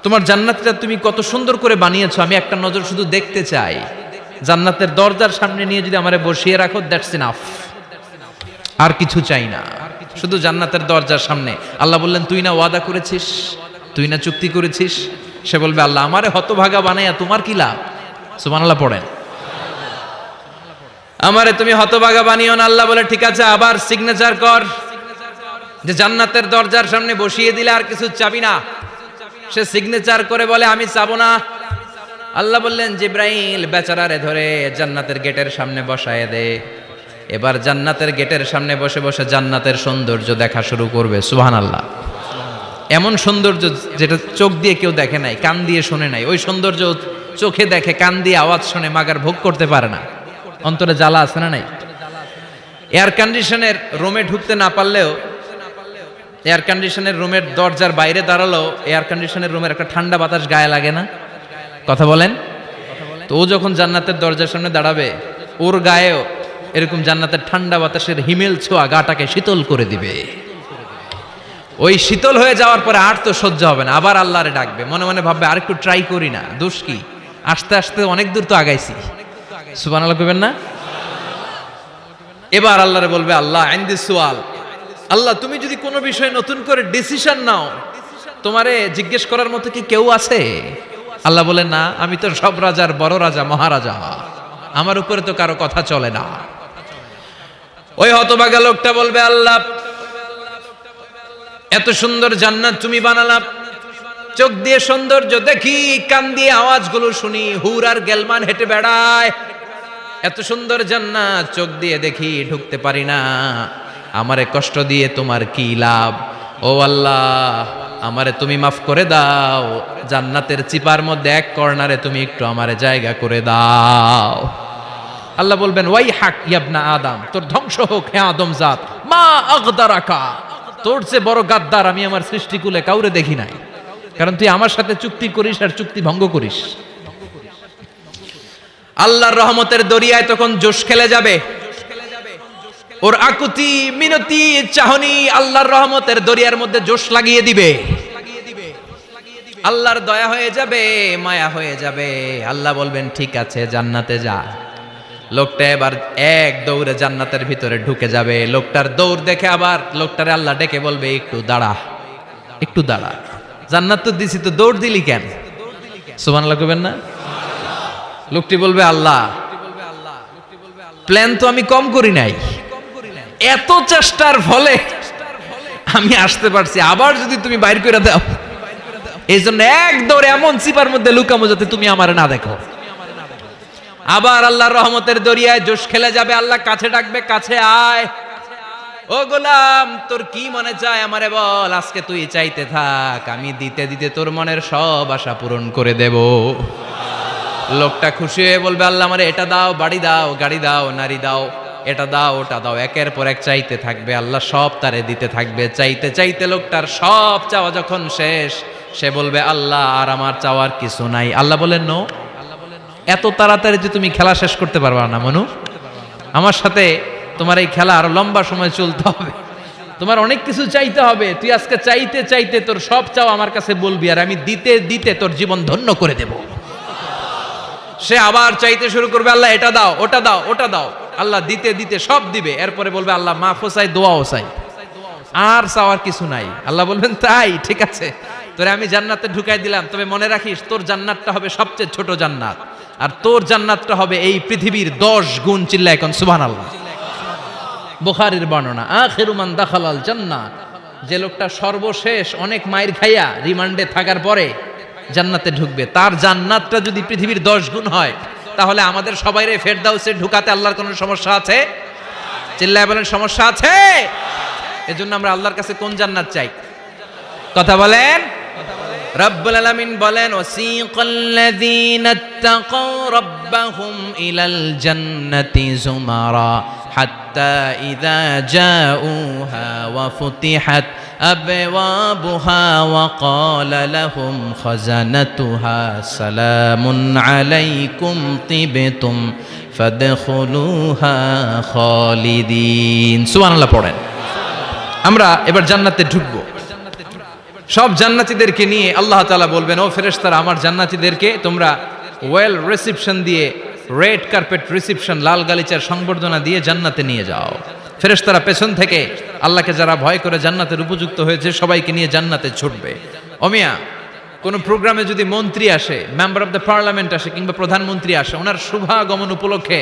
তোমার জান্নাতটা তুমি কত সুন্দর করে বানিয়েছো, আমি একটা নজর শুধু দেখতে চাই। জান্নাতের দরজার সামনে নিয়ে যদি আমারে বসিয়ে রাখো, দ্যাটস ইনাফ, আর কিছু চাই না, শুধু জান্নাতের দরজার সামনে। আল্লাহ বললেন তুই না ওয়াদা করেছিস, তুই না চুক্তি করেছিস। সে বলবে আল্লাহ আমারে হতভাগা বানাইয়া তোমার কি লাভ? সুবহানাল্লাহ পড়েন। আমারে তুমি হতভাগা বানিও না। আল্লাহ বলে ঠিক আছে, আবার সিগনেচার কর যে জান্নাতের দরজার সামনে বসিয়ে দিলে আর কিছু চাবি না। সে সিগনেচার করে বলে আমি চাবো না। আল্লাহ বললেন জিব্রাইল বেচারারে ধরে জান্নাতের গেটের সামনে বসায় দে। এবার জান্নাতের গেটের সামনে বসে বসে জান্নাতের সৌন্দর্য দেখা শুরু করবে। সুবহানাল্লাহ। এমন সৌন্দর্য যেটা চোখ দিয়ে কেউ দেখে নাই, কান দিয়ে শোনে নাই, ওই সৌন্দর্য চোখে দেখে, কান দিয়ে আওয়াজ শুনে মাগার ভোগ করতে পারে না। অন্তরে জ্বালা আছে না নাই? এয়ার কন্ডিশনের রুমে ঢুকতে না পারলেও, এয়ার কন্ডিশনের রুমের দরজার বাইরে দাঁড়ালো, এয়ার কন্ডিশনের রুমের একটা ঠান্ডা বাতাস গায়ে লাগে না? কথা বলেন। তো ও যখন জান্নাতের দরজার সামনে দাঁড়াবে, ওর গায়েও এরকম জান্নাতের ঠান্ডা বাতাসের হিমেল ছোঁয়া গাটাকে শীতল করে দিবে। ওই শীতল হয়ে যাওয়ার পরে আর তো সহ্য হবে না, আবার আল্লাহরে ডাকবে। মনে মনে ভাববে আর একটু ট্রাই করি না, দোষ কি, আস্তে আস্তে অনেক দূর তো আগাইছি, সুবহানাল্লাহ কইবেন না? এবার আল্লাহরে বলবে, আল্লাহ ইনদি সুয়াল, আল্লাহ তুমি যদি কোনো বিষয়ে নতুন করে ডিসিশন নাও, তোমারে জিজ্ঞেস করার মতো কি কেউ আছে? আল্লাহ বলে, না, আমি তো সব রাজার বড় রাজা, মহারাজা, আমার উপরে তো কারো কথা চলে না। ওই হতভাগা লোকটা বলবে, আল্লাহ এত সুন্দর জান্নাত তুমি বানালা, চোখ দিয়ে সৌন্দর্য দেখি, কান দিয়ে আওয়াজগুলো শুনি, হুর আর গেলমান হেঁটে বেড়ায়, এত সুন্দর জান্নাত চোখ দিয়ে দেখি, ঢুকতে পারি না, আমারে কষ্ট দিয়ে তোমার কি লাভ? ও আল্লাহ, আমারে তুমি মাফ করে দাও, জান্নাতের চিপার মধ্যে এক কর্নারে তুমি একটু আমারে জায়গা করে দাও। আল্লাহ বলবেন, ওয়াই হাক ইয়াবনা আদম, তোর ধ্বংস হোক হে আদম জাত, মা আগদারাকা, তোর চেয়ে বড় গাদ্দার আমি আমার সৃষ্টিকুলে কাউরে দেখি নাই, কারণ তুই আমার সাথে চুক্তি করিস আর চুক্তি ভঙ্গ করিস। আল্লাহর রহমতের দরিয়ায় তখন জোশ খেলে যাবে, ওর আকুতি মিনতি চাহনি আল্লাহর রহমতের দরিয়ার মধ্যে জোশ লাগিয়ে দিবে, আল্লাহর দয়া হয়ে যাবে, মায়া হয়ে যাবে। আল্লাহ বলবেন, ঠিক আছে জান্নাতে যা। লোকটা এবার এক দৌড়ে জান্নাতের ভিতরে ঢুকে যাবে। লোকটার দৌড় দেখে আবার লোকটারে আল্লাহ ডেকে বলবে, একটু দাঁড়া, একটু দাঁড়া, জান্নাত তো দিছি, তো দৌড় দিলি কেন? সুবহানাল্লাহ কইবেন না? লোকটি বলবে, আল্লাহ প্ল্যান তো আমি কম করি নাই, এত চেষ্টার ফলে আমি আসতে পারছি, আবার যদি তুমি বাইর করে দাও, এই জন্য এক দৌড়ে এমন চিপার মধ্যে লুকামো যাতে তুমি আমারে না দেখো। আবার আল্লাহর রহমতের দরিয়ায় জোশ খেলে যাবে। আল্লাহ কাছে ডাকবে, কাছে আয়, ও গোলাম তোর কি মনে চায় আমারে বল, আজকে তুই চাইতে থাক, আমি দিতে দিতে তোর মনের সব আশা পূরণ করে দেব। লোকটা খুশি হয়ে বলবে, আল্লাহ আমারে এটা দাও, বাড়ি দাও, গাড়ি দাও, নারী দাও, এটা দাও, ওটা দাও, একের পর এক চাইতে থাকবে। আল্লাহ সব তারে দিতে থাকবে। চাইতে চাইতে লোকটার সব চাওয়া যখন শেষ, সে বলবে, আল্লাহ আর আমার চাওয়ার কিছু নাই। আল্লাহ বলেন, নো, এত তাড়াতাড়ি যে তুমি খেলা শেষ করতে পারবা না মনু, আমার সাথে তোমার এই খেলা আরো লম্বা সময় চলতে হবে, তোমার অনেক কিছু চাইতে হবে। তুই আজকে চাইতে চাইতে তোর সব চাও আমার কাছে বলবি, আর আমি দিতে দিতে তোর জীবন ধন্য করে দেব। সে আবার চাইতে শুরু করবে, আল্লাহ এটা দাও, ওটা দাও, ওটা দাও। আল্লাহ দিতে দিতে সব দিবে। এরপরে বলবে, আল্লাহ মাফও চাই, দোয়াও চাই, আর চাওয়ার কিছু নাই। আল্লাহ বলবেন, তাই ঠিক আছে, তোরে আমি জান্নাতে ঢুকাই দিলাম, তবে মনে রাখিস তোর জান্নাতটা হবে সবচেয়ে ছোট জান্নাত, আর তোর জান্নাতটা হবে এই পৃথিবীর 10 গুণ। চিল্লা এখন সুবহানাল্লাহ। বুখারীর বর্ণনা, আখিরু মান দাখালাল জান্নাহ, যে লোকটা সর্বশেষ অনেক মাইর খাইয়া রিমান্ডে থাকার পরে জান্নাতে ঢুকবে, তার জান্নাতটা যদি পৃথিবীর 10 গুণ হয়, তাহলে আমাদের সবাইরে ফেরদাউসে ঢুকাতে আল্লাহর কোনো সমস্যা আছে? চিল্লায় বলেন, সমস্যা আছে? এজন্য আমরা আল্লাহর কাছে কোন জান্নাত চাই? কথা বলেন। রব্বুল আলামিন বলেন, ওয়াসিকাল্লাযীনা ইত্তাকাউ রাব্বাহুম ইলাল জান্নাতি যুমারা হাত্তা ইযা জাউহা ওয়া ফুতিহাত আবওয়াবুহা ওয়া ক্বালা লাহুম খাজানাতুহা সালামুন আলাইকুম তিবতুম ফাদখুলুহা খালিদিন। সুবহানাল্লাহ পড়েন। আমরা এবার জান্নাতে ঢুকবো। সব জান্নাতীদেরকে নিয়ে আল্লাহ তাআলা বলবেন, ও ফেরেশতারা, আমার জান্নাতীদেরকে তোমরা ওয়েল রিসেপশন দিয়ে, রেড কার্পেট রিসেপশন, লাল গালিচার সংবর্ধনা দিয়ে জান্নাতে নিয়ে যাও। ফেরেশতারা পেছন থেকে আল্লাহকে যারা ভয় করে জান্নাতের উপযুক্ত হয়েছে সবাইকে নিয়ে জান্নাতে ছুটবে। ওমিয়া, কোনো প্রোগ্রামে যদি মন্ত্রী আসে, মেম্বার অফ দ্য পার্লামেন্ট আসে, কিংবা প্রধানমন্ত্রী আসে, ওনার শুভাগমন উপলক্ষে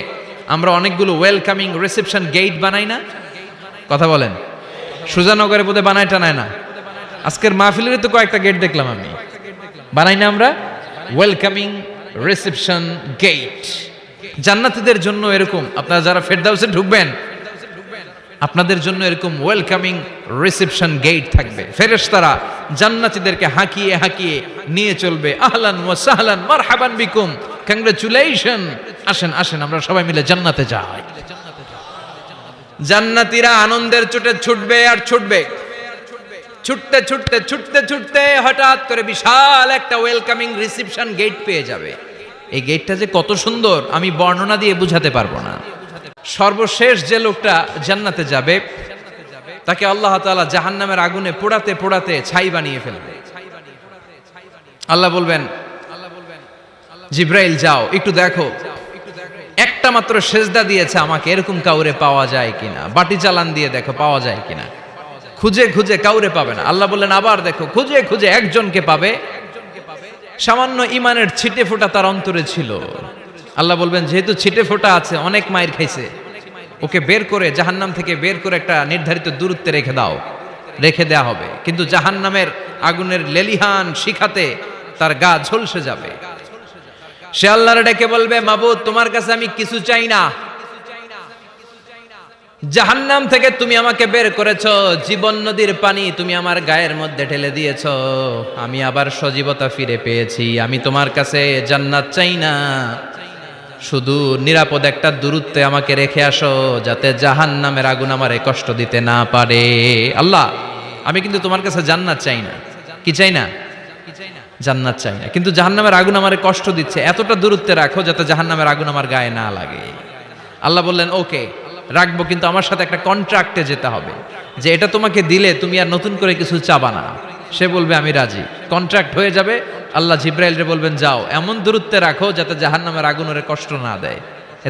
আমরা অনেকগুলো ওয়েলকামিং রিসেপশন গেট বানাই না? কথা বলেন। সুজানগরে বোধহয় বানায় টানায় না? আজকের মাহফিলের তো কয়েকটা গেট দেখলাম আমি, বানাই না আমরা? Welcoming reception gate. জান্নাতীদের জন্য এরকম, আপনারা যারা ফেরদাউসে ঢুকবেন আপনাদের জন্য এরকম ওয়েলকামিং রিসেপশন গেট থাকবে। ফেরেশতারা জান্নাতীদেরকে হাঁকিয়ে হাঁকিয়ে নিয়ে চলবে, আহলান ওয়া সাহলান মারহাবান বিকুম, কংগ্রাচুলেশন, আসেন আসেন আমরা সবাই মিলে জান্নাতে যাই। জান্নাতীরা আনন্দের চোটে ছুটবে আর ছুটবে। ছুটতে ছুটতে ছুটতে ছুটতে হঠাৎ করে বিশাল একটা ওয়েলকামিং রিসেপশন গেট পেয়ে যাবে। এই গেটটা যে কত সুন্দর আমি বর্ণনা দিয়ে বুঝাতে পারবো না। সর্বশেষ যে লোকটা জান্নাতে যাবে তাকে আল্লাহ তাআলা জাহান্নামের আগুনে পোড়াতে পোড়াতে ছাই বানিয়ে ফেলবে। আল্লাহ বলবেন, জিব্রাইল যাও একটু দেখো, একটা মাত্র সেজদা দিয়েছে আমাকে, এরকম কাউরে পাওয়া যায় কিনা? বাটি চালান দিয়ে দেখো পাওয়া যায় কিনা। খুঁজে খুঁজে কাউরে পাবে না। আল্লাহ বললেন আবার দেখো, খুঁজে খুঁজে একজনকে পাবে, সামান্য ইমানের ছিটে ফোঁটা তার অন্তরে ছিল। আল্লাহ বলবেন যেহেতু ছিটে ফোঁটা আছে, অনেক মায়ের খাইছে, ওকে বের করে জাহান্নাম থেকে বের করে একটা নির্ধারিত দূরত্বে রেখে দাও। রেখে দেয়া হবে, কিন্তু জাহান্নামের আগুনের লেলিহান শিখাতে তার গা ঝলসে যাবে। সে আল্লাহর ডেকে বলবে, মাবুদ তোমার কাছে আমি কিছু চাই না, জাহান্নাম থেকে তুমি আমাকে বের করেছো, জীবন নদীর পানি তুমি আমার গায়ের মধ্যে ঢেলে দিয়েছো, আমি আবার সজীবতা ফিরে পেয়েছি। আমি তোমার কাছে জান্নাত চাই না, শুধু নিরাপদ একটা দূরত্বে আমাকে রেখে আসো, যাতে জাহান্নামের আগুন আমারে কষ্ট দিতে না পারে। আল্লাহ আমি কিন্তু তোমার কাছে জান্নাত চাই না। কি চাই না? জান্নাত চাই না, কিন্তু জাহান্নামের আগুন আমারে কষ্ট দিচ্ছে, এতটা দূরত্বে রাখো যাতে জাহান্নামের আগুন আমার গায়ে না লাগে। আল্লাহ বললেন ওকে রাখবো, কিন্তু আমার সাথে একটা কন্ট্রাক্টে যেতে হবে, যে এটা তোমাকে দিলে তুমি আর নতুন করে কিছু চাবা না। সে বলবে আমি রাজি, কন্ট্রাক্ট হয়ে যাবে। আল্লাহ জিব্রাইলরে বলবেন যাও এমন দূরত্বে রাখো যাতে জাহান্নামের আগুন ওরে কষ্ট না দেয়।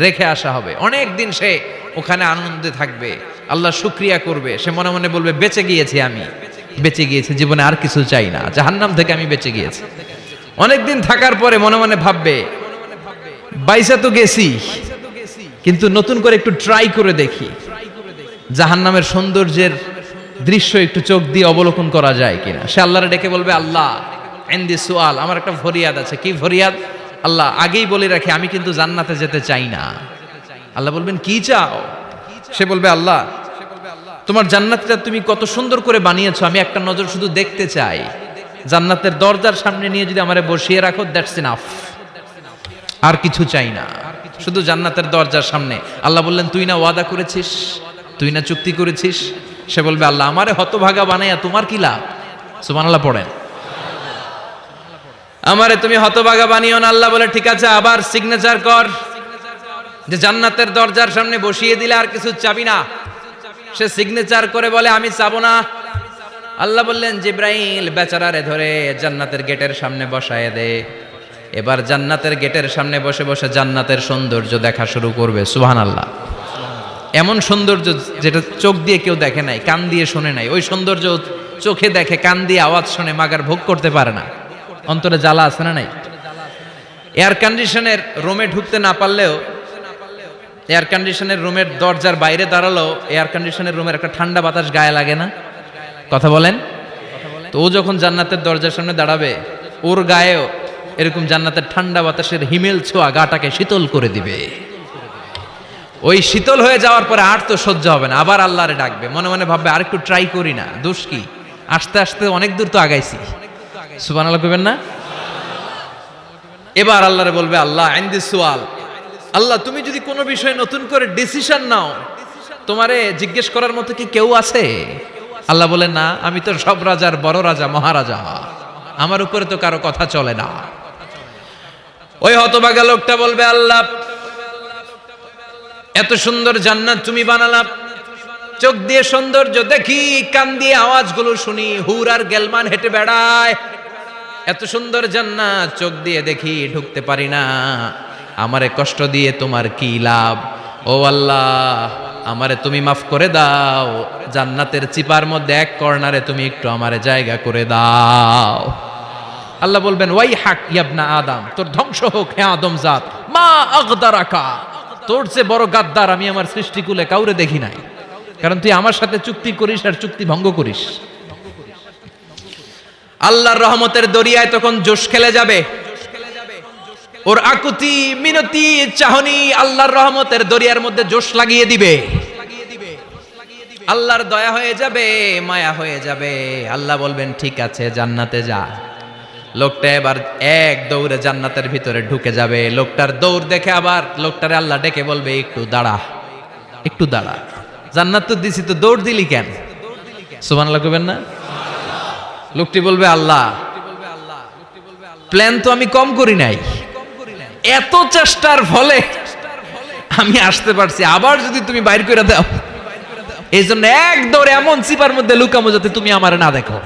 রেখে আসা হবে, অনেক দিন সে ওখানে আনন্দে থাকবে, আল্লাহ শুকরিয়া করবে। সে মনে মনে বলবে বেঁচে গিয়েছি, আমি বেঁচে গিয়েছি, জীবনে আর কিছু চাই না, জাহান্নাম থেকে আমি বেঁচে গিয়েছি। অনেকদিন থাকার পরে মনে মনে ভাববে বাইসা তো গেছি, কিন্তু নতুন করে একটু ট্রাই করে দেখি, জাহান্নামের সৌন্দর্যের দৃশ্য একটু চোখ দিয়ে অবলোকন করা যায় কিনা। সে আল্লাহরে ডেকে বলবে আল্লাহ ইনদি সুআল, আমার একটা ফরিয়াদ আছে। কি ফরিয়াদ? আল্লাহ আগেই বলে রাখি আমি কিন্তু জান্নাতে যেতে চাই না। আল্লাহ বলবেন কি চাও? সে বলবে আল্লাহ তোমার জান্নাতটা তুমি কত সুন্দর করে বানিয়েছো, আমি একটা নজর শুধু দেখতে চাই। জান্নাতের দরজার সামনে নিয়ে যদি আমারে বসিয়ে রাখো, দ্যাটস ইনাফ, আর কিছু চাই না, শুধু জান্নাতের দরজার সামনে। আল্লাহ বললেন তুই না ওয়াদা করেছিস, তুই না চুক্তি করেছিস। সে বলবে আল্লাহ আমারে হতভাগা বানাইয়া তোমার কি লাভ? সুবহানাল্লাহ পড়েন। আমারে তুমি হতভাগা বানিও না। আল্লাহ বলে ঠিক আছে, আবার সিগনেচার কর যে জান্নাতের দরজার সামনে বসিয়ে দিলে আর কিছু চাবি না। সে সিগনেচার করে বলে আমি চাবো না। আল্লাহ বললেন জিব্রাইল বেচারারে ধরে জান্নাতের গেটের সামনে বসায় দে। এবার জান্নাতের গেটের সামনে বসে বসে জান্নাতের সৌন্দর্য দেখা শুরু করবে। সুবহানাল্লাহ। এমন সৌন্দর্য যেটা চোখ দিয়ে কেউ দেখে নাই, কান দিয়ে শোনে নাই, ওই সৌন্দর্য চোখে দেখে, কান দিয়ে আওয়াজ শুনে মাগার ভোগ করতে পারে না। অন্তরে জ্বালা আছে না নাই? এয়ার কন্ডিশনের রুমে ঢুকতে না পারলেও, এয়ার কন্ডিশনের রুমের দরজার বাইরে দাঁড়ালো, এয়ার কন্ডিশনের রুমের একটা ঠান্ডা বাতাস গায়ে লাগে না? কথা বলেন তো। ও যখন জান্নাতের দরজার সামনে দাঁড়াবে, ওর গায়েও এরকম জান্নাতের ঠান্ডা বাতাসের হিমেল ছোঁয়া গাটাকে শীতল করে দিবে। ওই শীতল হয়ে যাওয়ার পরে আর তো সহ্য হবে না, আবার আল্লাহরে ডাকবে। মনে মনে ভাববে আর একটু ট্রাই করি না, দোষ কি, আস্তে আস্তে অনেক দূর তো আগাইছি। সুবহানাল্লাহ কইবেন না? এবার আল্লাহরে বলবে আল্লাহ ইনদি সুআল, আল্লাহ তুমি যদি কোনো বিষয়ে নতুন করে ডিসিশন নাও, তোমারে জিজ্ঞেস করার মতো কি কেউ আছে? আল্লাহ বলেন না, আমি তো সব রাজার বড় রাজা, মহারাজা, আমার উপরে তো কারো কথা চলে না। ওই হতভাগা লোকটা বলবে আল্লাহ এত সুন্দর জান্নাত তুমি বানালা, চোখ দিয়ে সৌন্দর্য দেখি, কান দিয়ে আওয়াজগুলো শুনি, হুর আর গেলমান হেঁটে বেড়ায়, এত সুন্দর জান্নাত চোখ দিয়ে দেখি, ঢুকতে পারি না, আমারে কষ্ট দিয়ে তোমার কি লাভ? ও আল্লাহ আমারে তুমি মাফ করে দাও, জান্নাতের চিপার মধ্যে এক কর্নারে তুমি একটু আমারে জায়গা করে দাও। আল্লাহ বলবেন ওয়াই হাক ইয়াবনা আদম, তোর ধ্বংস হোক হে আদম জাত, মা আগদারাকা, তোর চেয়ে বড় গাদ্দার আমি আমার সৃষ্টিকুলে কাউরে দেখি নাই, কারণ তুই আমার সাথে চুক্তি করিস আর চুক্তি ভঙ্গ করিস। আল্লাহর রহমতের দরিয়ায় তখন জোশ খেলে যাবে, ওর আকুতি মিনতি চাহনি আল্লাহর রহমতের দরিয়ার মধ্যে জোশ লাগিয়ে দিবে। আল্লাহর দয়া হয়ে যাবে, মায়া হয়ে যাবে। আল্লাহ বলবেন ঠিক আছে জান্নাতে যা। লোকটা এবার এক দৌড়ে জান্নাতের ভিতরে ঢুকে যাবে। লোকটার দৌড় দেখে আবার লোকটারে আল্লাহ ডেকে বলবে একটু দাঁড়া, একটু দাঁড়া, জান্নাত তো দিছি, তো দৌড় দিলি কেন? সুবহানাল্লাহ কইবেন না? লোকটি বলবে আল্লাহ প্ল্যান তো আমি কম করি নাই, এত চেষ্টার ফলে আমি আসতে পারছি, আবার যদি তুমি বাইর করে দাও, এই জন্য এক দৌড়ে এমন চিপার মধ্যে লুকামো যাতে তুমি আমার না দেখো।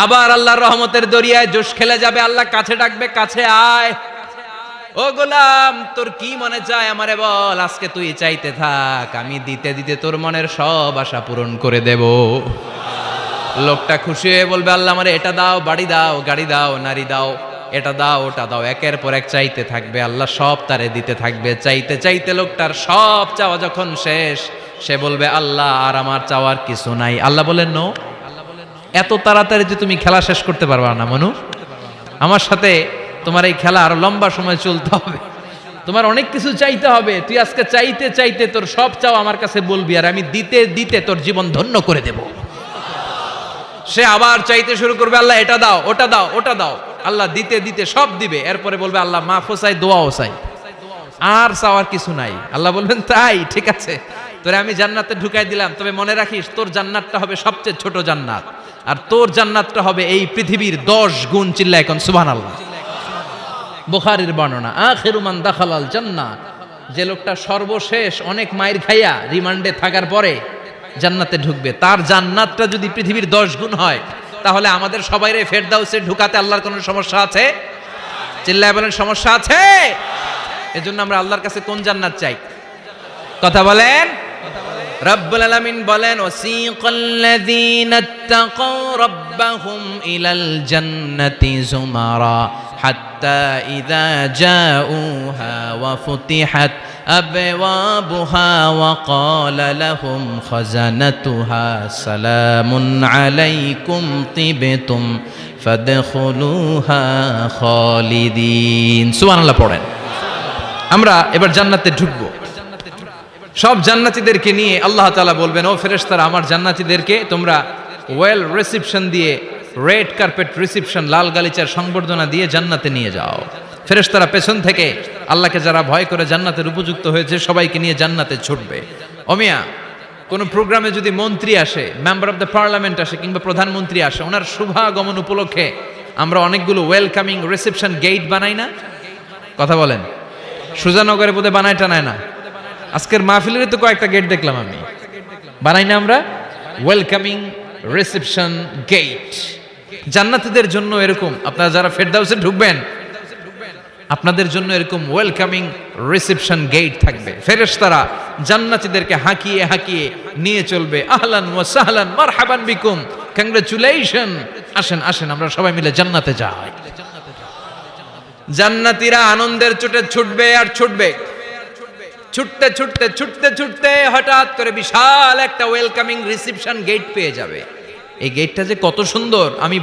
আবার আল্লাহর রহমতের দরিয়ায় জোশ খেলে যাবে। আল্লাহ কাছে ডাকবে, কাছে আয়। ও গোলাম, তোর কি মনে চায় আমারে বল, আজকে তুই চাইতে থাক, আমি দিতে দিতে তোর মনের সব আশা পূরণ করে দেব। লোকটা খুশি হয়ে বলবে, আল্লাহ আমারে এটা দাও, বাড়ি দাও, গাড়ি দাও, নারী দাও, এটা দাও, ওটা দাও, একের পর এক চাইতে থাকবে, আল্লাহ সব তারে দিতে থাকবে। চাইতে চাইতে লোকটার সব চাওয়া যখন শেষ, সে বলবে, আল্লাহ আর আমার চাওয়ার কিছু নাই। আল্লাহ বলেন, নো, এত তাড়াতাড়ি যে তুমি খেলা শেষ করতে পারবা না মনু, আমার সাথে তোমার এই খেলা আরো লম্বা সময় চলতে হবে, তোমার অনেক কিছু চাইতে হবে। তুই আজকে চাইতে চাইতে তোর সব চাও আমার কাছে বলবি, আর আমি দিতে দিতে তোর জীবন ধন্য করে দেব। সে আবার চাইতে শুরু করবে, আল্লাহ এটা দাও, ওটা দাও, ওটা দাও, আল্লাহ দিতে দিতে সব দিবে। এরপরে বলবে, আল্লাহ মাফও চাই, দোয়াও চাই, আর চাওয়ার কিছু নাই। আল্লাহ বলবেন, তাই ঠিক আছে, তোরে আমি জান্নাতে ঢুকাই দিলাম, তবে মনে রাখিস তোর জান্নাতটা হবে সবচেয়ে ছোট জান্নাত, আর তোর জান্নাতটা হবে এই পৃথিবীর 10 গুণ। চিল্লায় এখন সুবহানাল্লাহ। বুখারীর বর্ণনা, আখিরু মান দাখালাল জান্নাহ, যে লোকটা সর্বশেষ অনেক মাইর খাইয়া রিমান্ডে থাকার পরে জান্নাতে ঢুকবে, তার জান্নাতটা যদি পৃথিবীর 10 গুণ হয়, তাহলে আমাদের সবাইরে ফেরদাউসে ঢুকাতে আল্লাহর কোনো সমস্যা আছে? চিল্লায় বলেন, সমস্যা আছে? এজন্য আমরা আল্লাহর কাছে কোন জান্নাত চাই? কথা বলেন। রব্বুল আলামিন বলেন, ওয়াসিকাল্লাযীনা ইত্তাকাউ রাব্বাহুম ইলাল জান্নাতি যুমারা হাত্তা ইযা জাউহা ওয়া ফুতিহাত আবওয়াবুহা ওয়া ক্বালা লাহুম খাজানাতুহা সালামুন আলাইকুম তিবতুম ফাদখুলুহা খালিদিন। সুবহানাল্লাহ পড়েন। আমরা এবার জান্নাতে ঢুকবো। সব জান্নাতীদেরকে নিয়ে আল্লাহ তাআলা বলবেন, ও ফেরেশতারা, আমার জান্নাতীদেরকে তোমরা ওয়েল রিসিপশন দিয়ে, রেড কার্পেট রিসিপশন, লাল গালিচার সংবর্ধনা দিয়ে জান্নাতে নিয়ে যাও। ফেরেশতারা পেছন থেকে আল্লাহকে যারা ভয় করে জান্নাতের উপযুক্ত হয়েছে সবাইকে নিয়ে জান্নাতে ছুটবে। ওমিয়া, কোন প্রোগ্রামে যদি মন্ত্রী আসে, মেম্বার অফ দ্য পার্লামেন্ট আসে, কিংবা প্রধানমন্ত্রী আসে, ওনার শুভাগমন উপলক্ষে আমরা অনেকগুলো ওয়েলকামিং রিসেপশন গেট বানাই না? কথা বলেন। সুজানগরে বোধহয় বানায় টানায় না? আজকের মাহফিলের তো কয়েকটা গেট দেখলাম আমি, বানাই না আমরা? Welcoming reception gate. জান্নাতীদের জন্য এরকম, আপনারা যারা ফেরদাউসে ঢুকবেন, আপনাদের জন্য এরকম ওয়েলকামিং রিসেপশন গেট থাকবে। ফেরেশতারা জান্নাতীদেরকে হাঁকিয়ে হাঁকিয়ে নিয়ে চলবে, আহলান ওয়া সাহলান মারহাবান বিকুম, কংগ্রাচুলেশন, আসেন আসেন আমরা সবাই মিলে জান্নাতে যাই। জান্নাতীরা আনন্দের চোটে ছুটবে আর ছুটবে। ছুটতে ছুটতে ছুটতে ছুটতে হঠাৎ করে বিশাল একটা ওয়েলকামিং রিসেপশন গেট পেয়ে যাবে। এই গেটটা যে কত সুন্দর আমি